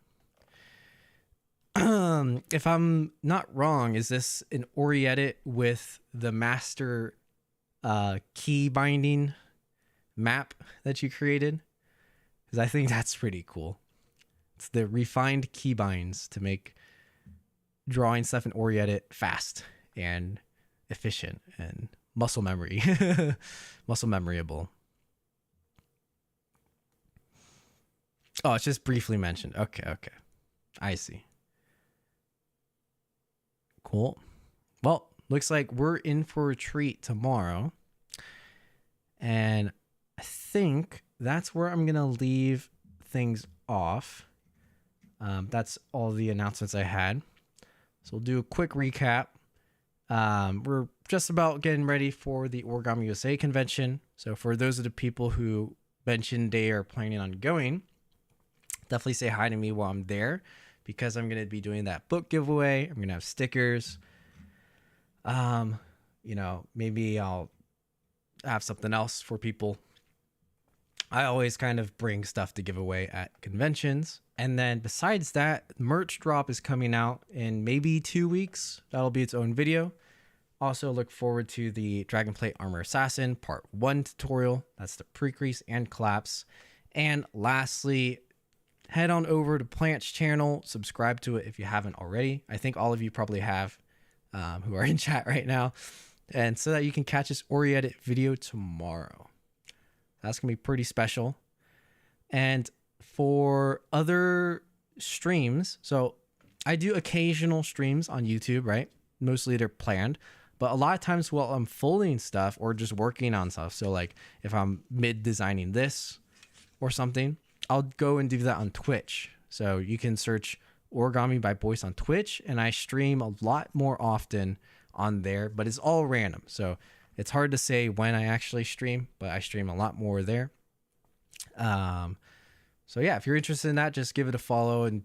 If I'm not wrong, is this an Ori-edit with the master key binding map that you created? Because I think that's pretty cool. It's the refined keybinds to make drawing stuff in Ori-edit fast and efficient and muscle memory. Muscle memoryable. Oh, it's just briefly mentioned. Okay. I see. Cool. Well, looks like we're in for a treat tomorrow. And I think that's where I'm going to leave things off. That's all the announcements I had. So we'll do a quick recap. We're just about getting ready for the OrigamiUSA convention. So for those of the people who mentioned they are planning on going, definitely say hi to me while I'm there, because I'm going to be doing that book giveaway. I'm going to have stickers. Maybe I'll have something else for people. I always kind of bring stuff to give away at conventions. And then besides that, merch drop is coming out in maybe 2 weeks. That'll be its own video. Also look forward to the Dragonplate Armor Assassin Part 1 tutorial. That's the pre-crease and collapse. And lastly, head on over to Plant's channel. Subscribe to it if you haven't already. I think all of you probably have, who are in chat right now. And so that you can catch this Ori-edit video tomorrow. That's going to be pretty special. And for other streams, so I do occasional streams on YouTube, right? Mostly they're planned. But a lot of times while I'm folding stuff or just working on stuff, so like if I'm mid-designing this or something, I'll go and do that on Twitch. So you can search Origami by Boyce on Twitch, and I stream a lot more often on there, but it's all random. So It's hard to say when I actually stream, but I stream a lot more there. So yeah, if you're interested in that, just give it a follow. And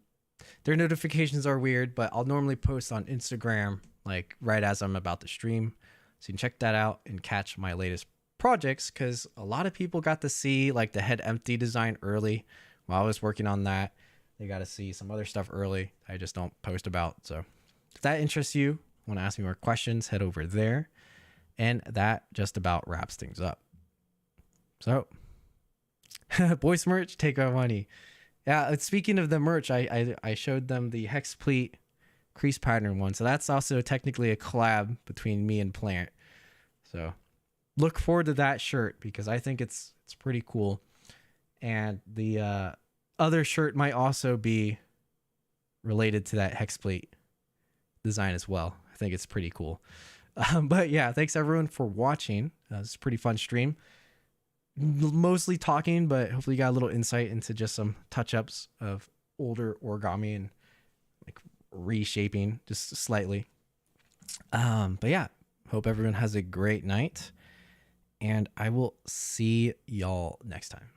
their notifications are weird, but I'll normally post on Instagram like right as I'm about to stream. So you can check that out and catch my latest projects, because a lot of people got to see like the head empty design early while I was working on that. They got to see some other stuff early I just don't post about. So if that interests you, want to ask me more questions, head over there. And that just about wraps things up. So Boys merch, take our money. Yeah, speaking of the merch, I showed them the hex pleat crease pattern one. So that's also technically a collab between me and Plant. So look forward to that shirt, because I think it's pretty cool. And the other shirt might also be related to that hex plate design as well. I think it's pretty cool. But yeah, thanks everyone for watching. It's a pretty fun stream. Mostly talking, but hopefully you got a little insight into just some touch-ups of older origami and like reshaping just slightly. But yeah, hope everyone has a great night, and I will see y'all next time.